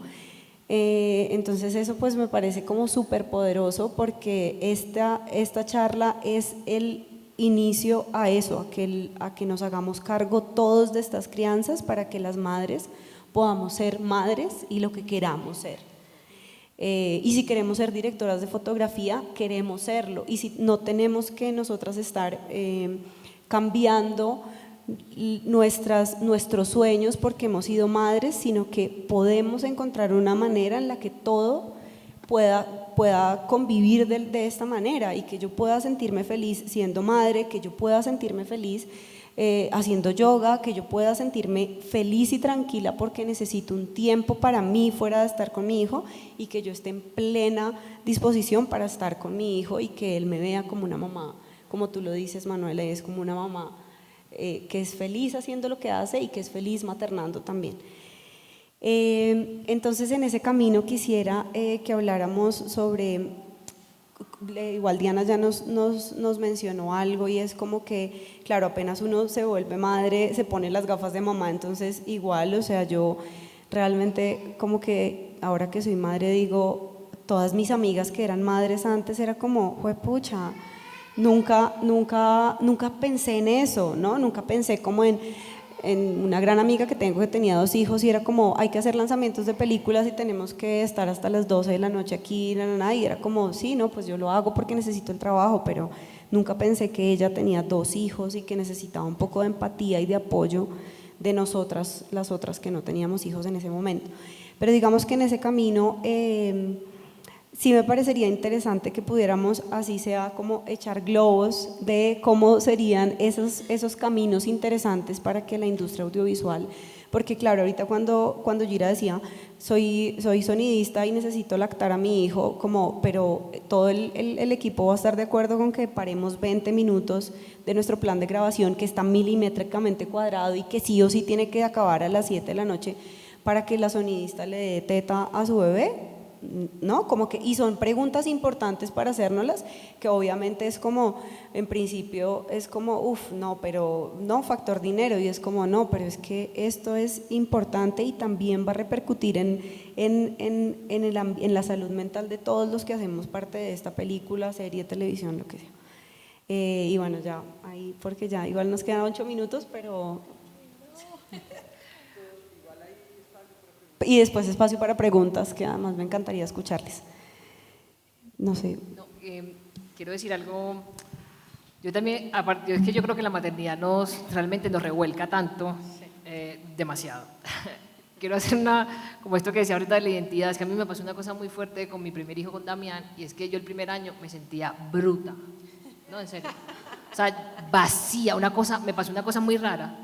Entonces eso pues me parece como súper poderoso, porque esta charla es el inicio a eso, a que nos hagamos cargo todos de estas crianzas para que las madres podamos ser madres y lo que queramos ser. Y si queremos ser directoras de fotografía, queremos serlo. Y si no tenemos que nosotras estar cambiando nuestros sueños porque hemos sido madres, sino que podemos encontrar una manera en la que todo pueda convivir de esta manera, y que yo pueda sentirme feliz siendo madre, que yo pueda sentirme feliz haciendo yoga, que yo pueda sentirme feliz y tranquila porque necesito un tiempo para mí fuera de estar con mi hijo, y que yo esté en plena disposición para estar con mi hijo y que él me vea como una mamá, como tú lo dices, Manuela, es como una mamá que es feliz haciendo lo que hace y que es feliz maternando también. Entonces en ese camino quisiera que habláramos sobre, igual Diana ya nos mencionó algo, y es como que, claro, apenas uno se vuelve madre, se pone las gafas de mamá, entonces igual, o sea, yo realmente como que ahora que soy madre digo, todas mis amigas que eran madres antes era como, juepucha, nunca pensé en eso, ¿no? Nunca pensé como en una gran amiga que tengo que tenía 2 hijos y era como, hay que hacer lanzamientos de películas y tenemos que estar hasta las 12 de la noche aquí, y era como, sí, no, pues yo lo hago porque necesito el trabajo, pero nunca pensé que ella tenía 2 hijos y que necesitaba un poco de empatía y de apoyo de nosotras, las otras que no teníamos hijos en ese momento. Pero digamos que en ese camino sí me parecería interesante que pudiéramos, así sea, como echar globos de cómo serían esos caminos interesantes para que la industria audiovisual, porque claro, ahorita cuando Gira decía, soy sonidista y necesito lactar a mi hijo, pero todo el equipo va a estar de acuerdo con que paremos 20 minutos de nuestro plan de grabación, que está milimétricamente cuadrado y que sí o sí tiene que acabar a las 7 de la noche para que la sonidista le dé teta a su bebé. ¿no? Como que, y son preguntas importantes para hacérnoslas, que obviamente es como, en principio es como, uff, no, pero no, factor dinero, y es como, no, pero es que esto es importante y también va a repercutir en la salud mental de todos los que hacemos parte de esta película, serie, televisión, lo que sea. Y bueno, ya ahí, porque ya igual nos quedan 8 minutos, pero… Y después espacio para preguntas, que además me encantaría escucharles. No sé. No, quiero decir algo. Yo también, aparte, es que yo creo que la maternidad realmente nos revuelca tanto, demasiado. Quiero hacer como esto que decía ahorita de la identidad, es que a mí me pasó una cosa muy fuerte con mi primer hijo, con Damián, y es que yo el primer año me sentía bruta, no, en serio, o sea, vacía, me pasó una cosa muy rara,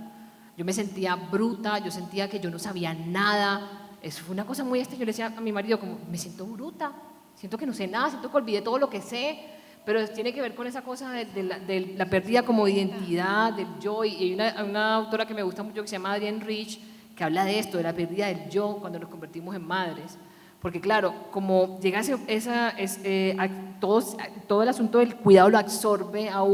yo me sentía bruta, yo sentía que yo no sabía nada, eso fue una cosa muy extraña. Yo le decía a mi marido, como, me siento bruta, siento que no sé nada, siento que olvidé todo lo que sé, pero tiene que ver con esa cosa de la pérdida como de identidad, del yo, y hay una autora que me gusta mucho que se llama Adrienne Rich, que habla de esto, de la pérdida del yo cuando nos convertimos en madres, porque claro, como llega todo el asunto del cuidado lo absorbe a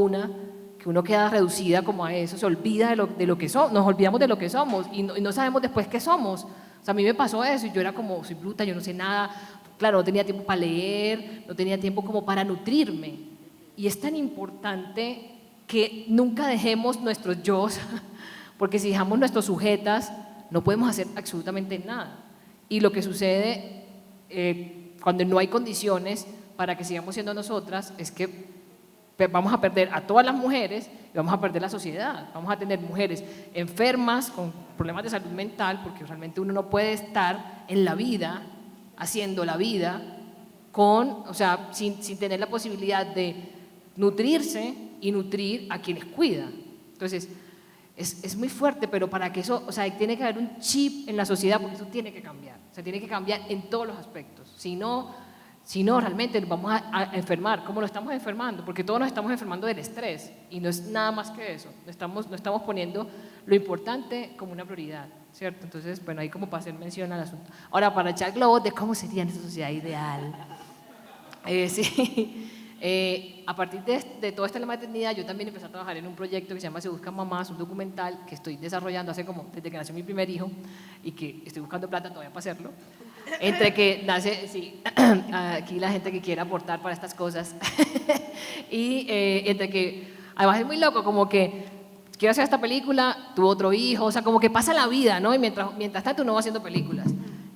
que uno queda reducida como a eso, se olvida de lo que somos, nos olvidamos de lo que somos y no sabemos después qué somos. O sea, a mí me pasó eso y yo era como, soy bruta, yo no sé nada, claro, no tenía tiempo para leer, no tenía tiempo como para nutrirme. Y es tan importante que nunca dejemos nuestros yos, porque si dejamos nuestros sujetas, no podemos hacer absolutamente nada. Y lo que sucede cuando no hay condiciones para que sigamos siendo nosotras es que vamos a perder a todas las mujeres y vamos a perder la sociedad. Vamos a tener mujeres enfermas con problemas de salud mental, porque realmente uno no puede estar en la vida, haciendo la vida, sin tener la posibilidad de nutrirse y nutrir a quienes cuida. Entonces, es muy fuerte, pero para que eso, o sea, tiene que haber un chip en la sociedad, porque eso tiene que cambiar. O sea, tiene que cambiar en todos los aspectos. Si no, realmente nos vamos a enfermar, como lo estamos enfermando, porque todos nos estamos enfermando del estrés y no es nada más que eso, no estamos poniendo lo importante como una prioridad, ¿cierto? Entonces, bueno, ahí como para hacer mención al asunto. Ahora, para echar globos de cómo sería esa sociedad ideal. Sí, a partir de toda esta la maternidad, yo también empecé a trabajar en un proyecto que se llama Se Buscan Mamás, un documental que estoy desarrollando desde que nació mi primer hijo y que estoy buscando plata todavía para hacerlo. Entre que nace, sí, aquí la gente que quiere aportar para estas cosas y entre que, además es muy loco, como que quiero hacer esta película, tuvo otro hijo, o sea, como que pasa la vida, ¿no? Y mientras tanto uno va haciendo películas.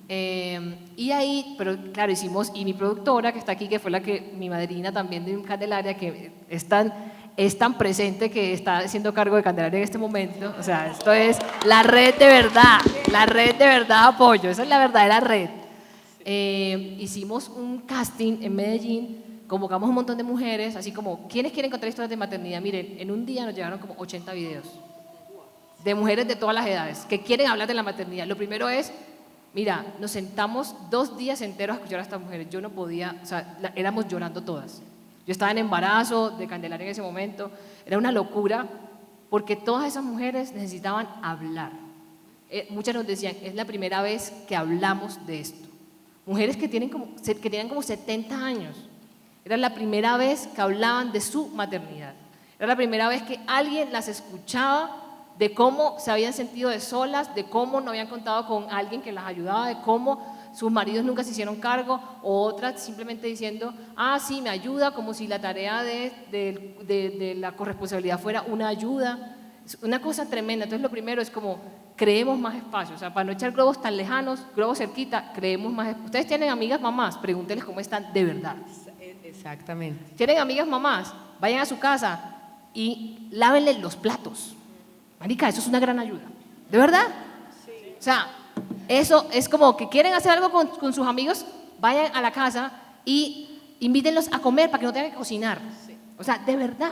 Y ahí, pero claro, y mi productora que está aquí, que fue mi madrina también de Candelaria, que es tan presente que está haciendo cargo de Candelaria en este momento, o sea, esto es la red de verdad apoyo, esa es la verdadera red. Hicimos un casting en Medellín, convocamos un montón de mujeres, así como, ¿quiénes quieren contar historias de maternidad? Miren, en un día nos llegaron como 80 videos de mujeres de todas las edades que quieren hablar de la maternidad. Lo primero es, mira, nos sentamos 2 días enteros a escuchar a estas mujeres, yo no podía, o sea, éramos llorando todas. Yo estaba en embarazo de Candelaria en ese momento, era una locura, porque todas esas mujeres necesitaban hablar. Muchas nos decían, es la primera vez que hablamos de esto. Mujeres que tenían como 70 años, era la primera vez que hablaban de su maternidad, era la primera vez que alguien las escuchaba de cómo se habían sentido de solas, de cómo no habían contado con alguien que las ayudaba, de cómo sus maridos nunca se hicieron cargo, o otras simplemente diciendo, sí, me ayuda, como si la tarea de la corresponsabilidad fuera una ayuda. Es una cosa tremenda. Entonces lo primero es como, creemos más espacio, o sea, para no echar globos tan lejanos, globos cerquita, creemos más espacio. Ustedes tienen amigas mamás, pregúntenles cómo están de verdad. Exactamente. Tienen amigas mamás, vayan a su casa y lávenle los platos. Marica, eso es una gran ayuda. ¿De verdad? Sí. O sea, eso es como que quieren hacer algo con sus amigos, vayan a la casa y invítenlos a comer para que no tengan que cocinar. Sí. O sea, de verdad.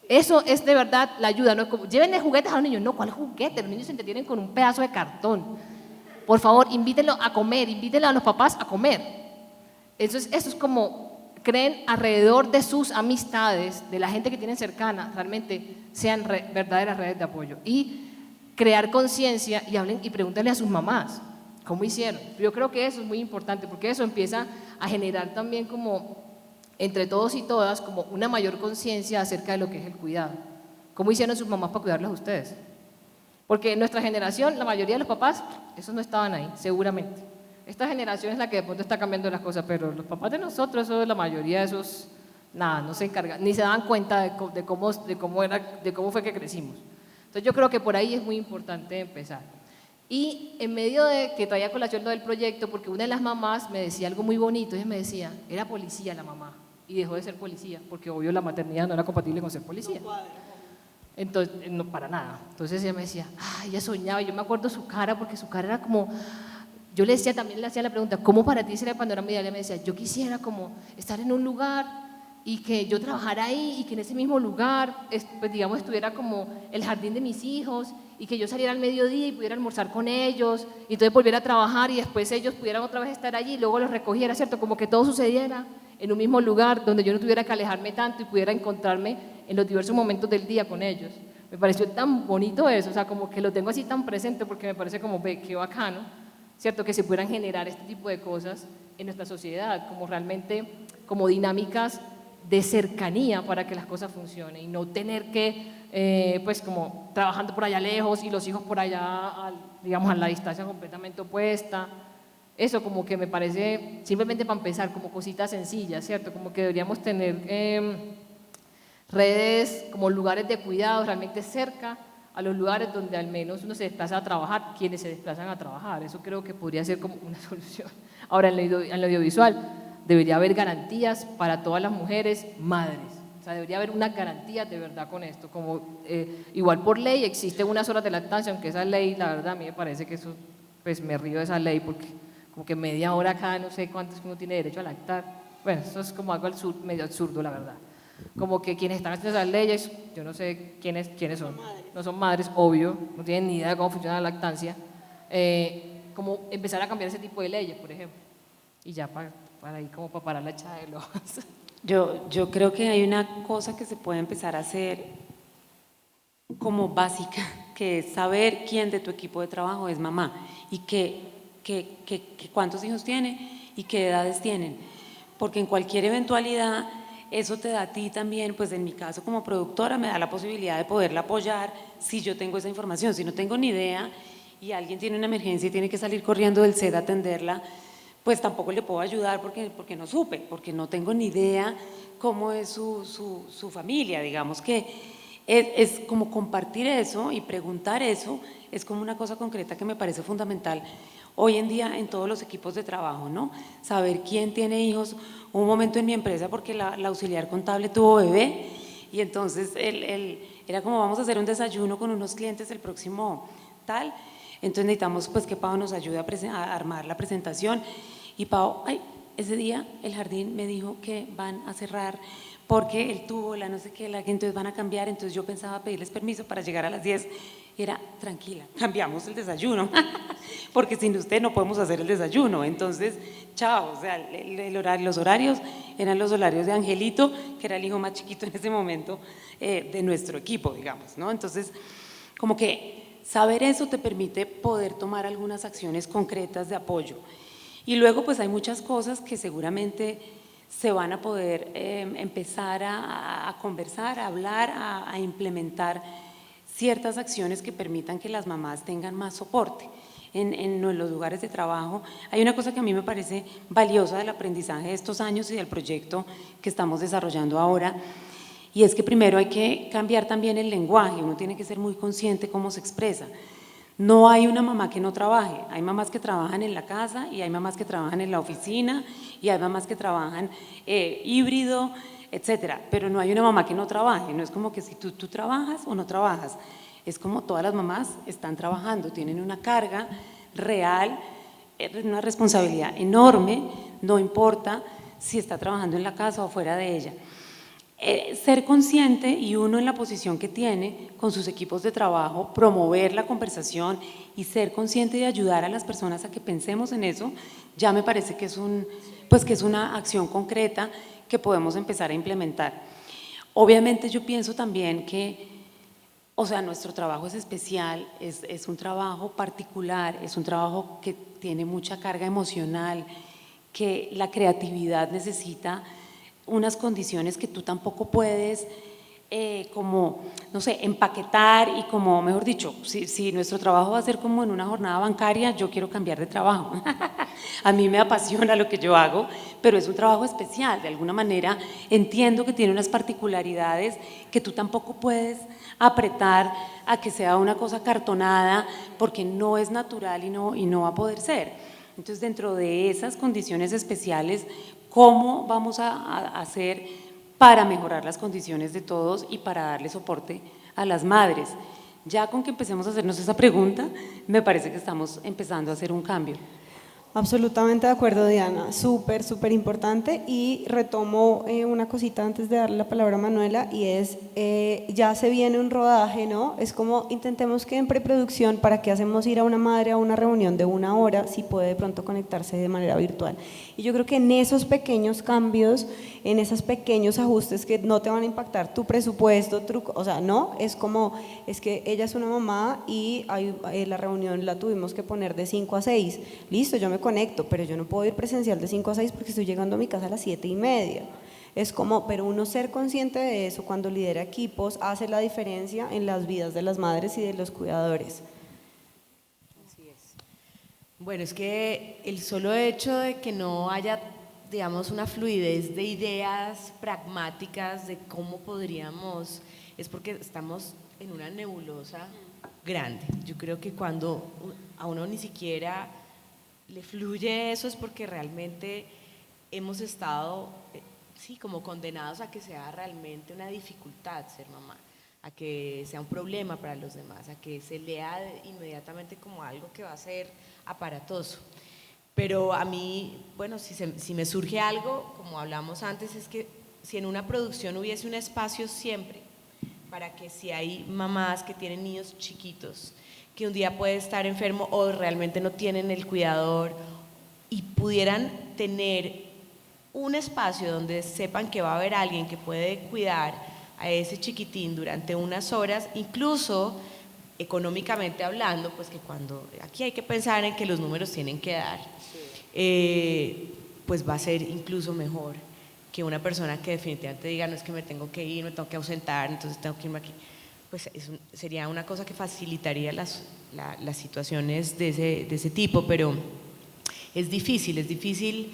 Sí. Eso es de verdad la ayuda. No es como, llévenle juguetes a los niños. No, ¿cuál juguete? Los niños se entretienen con un pedazo de cartón. Por favor, invítenlos a comer, invítenlos a los papás a comer. Eso es como, creen alrededor de sus amistades, de la gente que tienen cercana, realmente sean verdaderas redes de apoyo. Y crear conciencia y hablen y pregúntenle a sus mamás ¿Cómo hicieron? Yo creo que eso es muy importante porque eso empieza a generar también como entre todos y todas como una mayor conciencia acerca de lo que es el cuidado. ¿Cómo hicieron sus mamás para cuidarlos a ustedes? Porque en nuestra generación, la mayoría de los papás, esos no estaban ahí, seguramente. Esta generación es la que de pronto está cambiando las cosas, pero los papás de nosotros, eso, la mayoría de esos, nada, no se encargan, ni se dan cuenta de cómo fue que crecimos. Entonces yo creo que por ahí es muy importante empezar. Y en medio de que traía colación lo del proyecto, porque una de las mamás me decía algo muy bonito, ella me decía, era policía la mamá, y dejó de ser policía, porque obvio la maternidad no era compatible con ser policía. Entonces, no, para nada. Entonces ella me decía, ella soñaba, y yo me acuerdo su cara, porque su cara era como, yo le decía, también le hacía la pregunta, ¿cómo para ti sería el panorama ideal? Ella me decía, yo quisiera como estar en un lugar y que yo trabajara ahí y que en ese mismo lugar, pues, digamos, estuviera como el jardín de mis hijos y que yo saliera al mediodía y pudiera almorzar con ellos y entonces volviera a trabajar y después ellos pudieran otra vez estar allí y luego los recogiera, ¿cierto? Como que todo sucediera en un mismo lugar donde yo no tuviera que alejarme tanto y pudiera encontrarme en los diversos momentos del día con ellos. Me pareció tan bonito eso, o sea, como que lo tengo así tan presente porque me parece como, ve, qué bacano, ¿cierto? Que se puedan generar este tipo de cosas en nuestra sociedad, como realmente, como dinámicas de cercanía para que las cosas funcionen y no tener que, pues como trabajando por allá lejos y los hijos por allá, digamos, a la distancia completamente opuesta. Eso como que me parece, simplemente para empezar, como cositas sencillas, ¿cierto? Como que deberíamos tener redes, como lugares de cuidado realmente cerca a los lugares donde al menos uno se desplaza a trabajar, quienes se desplazan a trabajar. Eso creo que podría ser como una solución. Ahora, en el audiovisual, debería haber garantías para todas las mujeres madres. O sea, debería haber una garantía de verdad con esto. Como, igual por ley existen unas horas de lactancia, aunque esa ley, la verdad, a mí me parece que eso, pues me río de esa ley, porque como que media hora cada no sé cuántos uno tiene derecho a lactar. Bueno, eso es como algo medio absurdo, la verdad. Como que quienes están haciendo esas leyes, yo no sé quiénes son, no son madres, obvio, no tienen ni idea de cómo funciona la lactancia. Como empezar a cambiar ese tipo de leyes, por ejemplo. Y ya para ahí como para parar la echada de los... Yo creo que hay una cosa que se puede empezar a hacer como básica, que es saber quién de tu equipo de trabajo es mamá y cuántos hijos tiene y qué edades tienen. Porque en cualquier eventualidad eso te da a ti también, pues en mi caso como productora me da la posibilidad de poderla apoyar si yo tengo esa información. Si no tengo ni idea y alguien tiene una emergencia y tiene que salir corriendo del set a atenderla, pues tampoco le puedo ayudar porque no supe, porque no tengo ni idea cómo es su familia. Digamos que es como compartir eso y preguntar eso, es como una cosa concreta que me parece fundamental hoy en día en todos los equipos de trabajo, ¿no? Saber quién tiene hijos. Hubo un momento en mi empresa porque la auxiliar contable tuvo bebé y entonces era como vamos a hacer un desayuno con unos clientes el próximo tal, entonces necesitamos pues que Pau nos ayude a armar la presentación y Pau, ese día el jardín me dijo que van a cerrar porque él tuvo la no sé qué, entonces van a cambiar, entonces yo pensaba pedirles permiso para llegar a las 10 y era, tranquila, cambiamos el desayuno, porque sin usted no podemos hacer el desayuno, entonces, chao, o sea, los horarios eran los horarios de Angelito, que era el hijo más chiquito en ese momento de nuestro equipo, digamos, ¿no? Entonces, como que saber eso te permite poder tomar algunas acciones concretas de apoyo. Y luego, pues hay muchas cosas que seguramente se van a poder empezar a conversar, a hablar, a implementar ciertas acciones que permitan que las mamás tengan más soporte en los lugares de trabajo. Hay una cosa que a mí me parece valiosa del aprendizaje de estos años y del proyecto que estamos desarrollando ahora, y es que primero hay que cambiar también el lenguaje, uno tiene que ser muy consciente cómo se expresa. No hay una mamá que no trabaje, hay mamás que trabajan en la casa y hay mamás que trabajan en la oficina y hay mamás que trabajan híbrido, etcétera, pero no hay una mamá que no trabaje, no es como que si tú trabajas o no trabajas, es como todas las mamás están trabajando, tienen una carga real, una responsabilidad enorme, no importa si está trabajando en la casa o fuera de ella. Ser consciente y uno en la posición que tiene con sus equipos de trabajo, promover la conversación y ser consciente de ayudar a las personas a que pensemos en eso, ya me parece que es una acción concreta que podemos empezar a implementar. Obviamente yo pienso también que O sea, nuestro trabajo es especial, es un trabajo particular, es un trabajo que tiene mucha carga emocional, que la creatividad necesita unas condiciones que tú tampoco puedes como, no sé, empaquetar y como, mejor dicho, si nuestro trabajo va a ser como en una jornada bancaria, yo quiero cambiar de trabajo. A mí me apasiona lo que yo hago, pero es un trabajo especial, de alguna manera entiendo que tiene unas particularidades que tú tampoco puedes apretar a que sea una cosa cartonada porque no es natural y no va a poder ser. Entonces, dentro de esas condiciones especiales, ¿cómo vamos a hacer para mejorar las condiciones de todos y para darle soporte a las madres? Ya con que empecemos a hacernos esa pregunta, me parece que estamos empezando a hacer un cambio. Absolutamente de acuerdo, Diana, súper, súper importante. Y retomo una cosita antes de darle la palabra a Manuela, y es, ya se viene un rodaje, ¿no? Es como intentemos que en preproducción, ¿para qué hacemos ir a una madre a una reunión de 1 hora si puede de pronto conectarse de manera virtual? Y yo creo que en esos pequeños cambios, en esos pequeños ajustes que no te van a impactar tu presupuesto, o sea, no, es como, es que ella es una mamá y la reunión la tuvimos que poner de 5 a 6, listo, yo me conecto, pero yo no puedo ir presencial de 5 a 6 porque estoy llegando a mi casa a las 7:30. Es como, pero uno ser consciente de eso cuando lidera equipos hace la diferencia en las vidas de las madres y de los cuidadores. Así es. Bueno, es que el solo hecho de que no haya, digamos, una fluidez de ideas pragmáticas de cómo podríamos, es porque estamos en una nebulosa grande. Yo creo que cuando a uno ni siquiera le fluye eso es porque realmente hemos estado, sí, como condenados a que sea realmente una dificultad ser mamá, a que sea un problema para los demás, a que se lea inmediatamente como algo que va a ser aparatoso. Pero a mí, bueno, si me surge algo, como hablamos antes, es que si en una producción hubiese un espacio siempre para que si hay mamás que tienen niños chiquitos, que un día puede estar enfermo o realmente no tienen el cuidador y pudieran tener un espacio donde sepan que va a haber alguien que puede cuidar a ese chiquitín durante unas horas, incluso económicamente hablando, pues que cuando aquí hay que pensar en que los números tienen que dar, pues va a ser incluso mejor que una persona que definitivamente diga no es que me tengo que ir, me tengo que ausentar, entonces tengo que irme aquí. Pues sería una cosa que facilitaría las situaciones de ese tipo, pero es difícil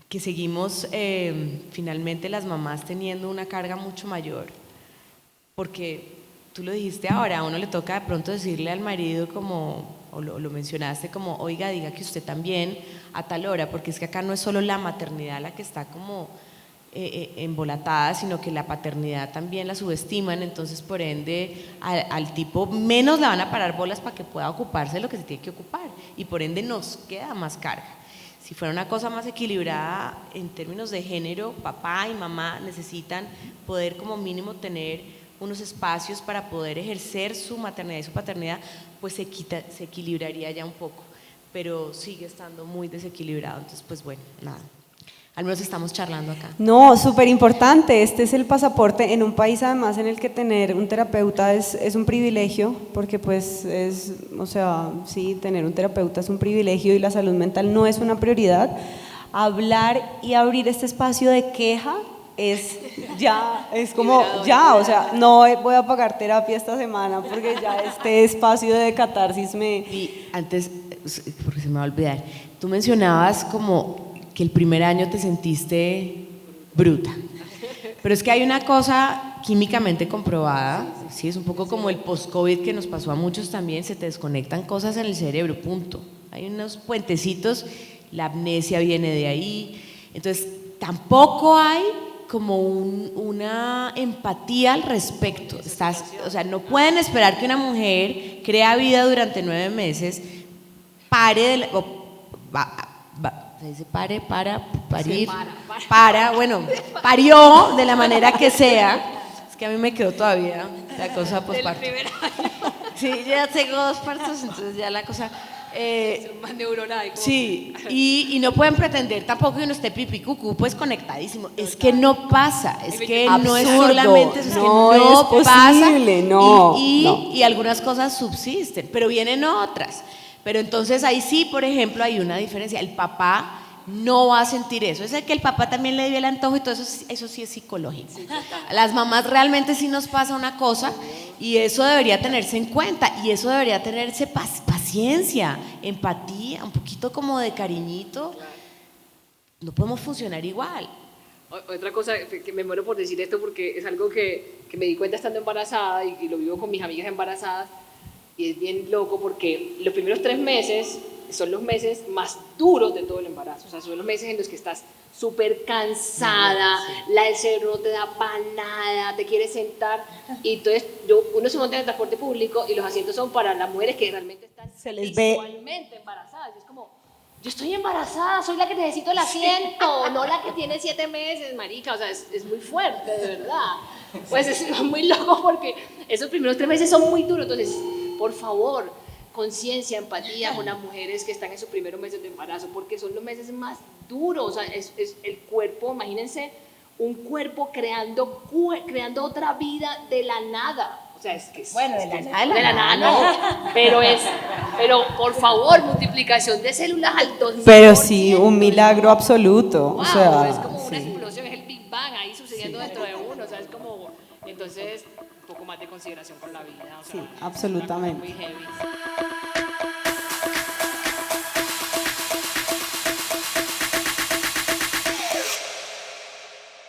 que seguimos finalmente las mamás teniendo una carga mucho mayor, porque tú lo dijiste ahora, a uno le toca de pronto decirle al marido como, o lo mencionaste como, oiga, diga que usted también a tal hora, porque es que acá no es solo la maternidad la que está como embolatada, sino que la paternidad también la subestiman, entonces por ende al tipo menos le van a parar bolas para que pueda ocuparse de lo que se tiene que ocupar y por ende nos queda más carga. Si fuera una cosa más equilibrada en términos de género, papá y mamá necesitan poder como mínimo tener unos espacios para poder ejercer su maternidad y su paternidad, pues se equilibraría ya un poco, pero sigue estando muy desequilibrado, entonces pues bueno, nada. Al menos estamos charlando acá. No, súper importante. Este es el pasaporte en un país además en el que tener un terapeuta es un privilegio, porque pues es, o sea, sí, tener un terapeuta es un privilegio y la salud mental no es una prioridad. Hablar y abrir este espacio de queja es como ya, o sea, no voy a pagar terapia esta semana porque ya este espacio de catarsis Y antes, porque se me va a olvidar, tú mencionabas como que el primer año te sentiste bruta, pero es que hay una cosa químicamente comprobada, sí, es un poco como el post-COVID que nos pasó a muchos también, se te desconectan cosas en el cerebro, punto. Hay unos puentecitos, la amnesia viene de ahí, entonces tampoco hay como una empatía al respecto. O sea, no pueden esperar que una mujer crea vida durante 9 meses, pare se dice pare, para, parir, bueno, parió de la manera que sea. Es que a mí me quedó todavía la cosa posparto. Sí, ya tengo 2 partos, entonces ya la cosa, Más neuronal. Sí, y no pueden pretender tampoco que uno esté pipí cucú, pues conectadísimo. Es que no pasa, es que no es Absurdo, solamente eso, es que no no es pasa. posible, no, no. Y algunas cosas subsisten, pero vienen otras. Pero entonces ahí sí, por ejemplo, hay una diferencia. El papá no va a sentir eso. Es que el papá también le dio el antojo y todo eso sí es psicológico. A las mamás realmente sí nos pasa una cosa y eso debería tenerse en cuenta y eso debería tenerse paciencia, empatía, un poquito como de cariñito. No podemos funcionar igual. Otra cosa que me muero por decir esto porque es algo que me di cuenta estando embarazada y lo vivo con mis amigas embarazadas y es bien loco porque los primeros 3 meses son los meses más duros de todo el embarazo, o sea, son los meses en los que estás súper cansada, el cerebro no te da para nada, te quieres sentar y entonces uno se monta en el transporte público y los asientos son para las mujeres que realmente están Se les ve. visualmente embarazadas y es como, yo estoy embarazada, soy la que necesito el asiento, no la que tiene 7 meses, marica, o sea, es muy fuerte, de verdad. Pues es muy loco porque esos primeros 3 meses son muy duros, entonces, por favor, conciencia, empatía con las mujeres que están en sus primeros meses de embarazo, porque son los meses más duros, o sea, es el cuerpo, imagínense, un cuerpo creando otra vida de la nada. O sea, es que Bueno, de la nada no, pero por favor, multiplicación de células al 2000%. Pero sí, un milagro absoluto. Wow, O sea, es como una sí. explosión, es el Big Bang ahí sucediendo dentro de uno, o sea, es como, entonces, un poco más de consideración con la vida. O sea, Sí, absolutamente. Muy heavy.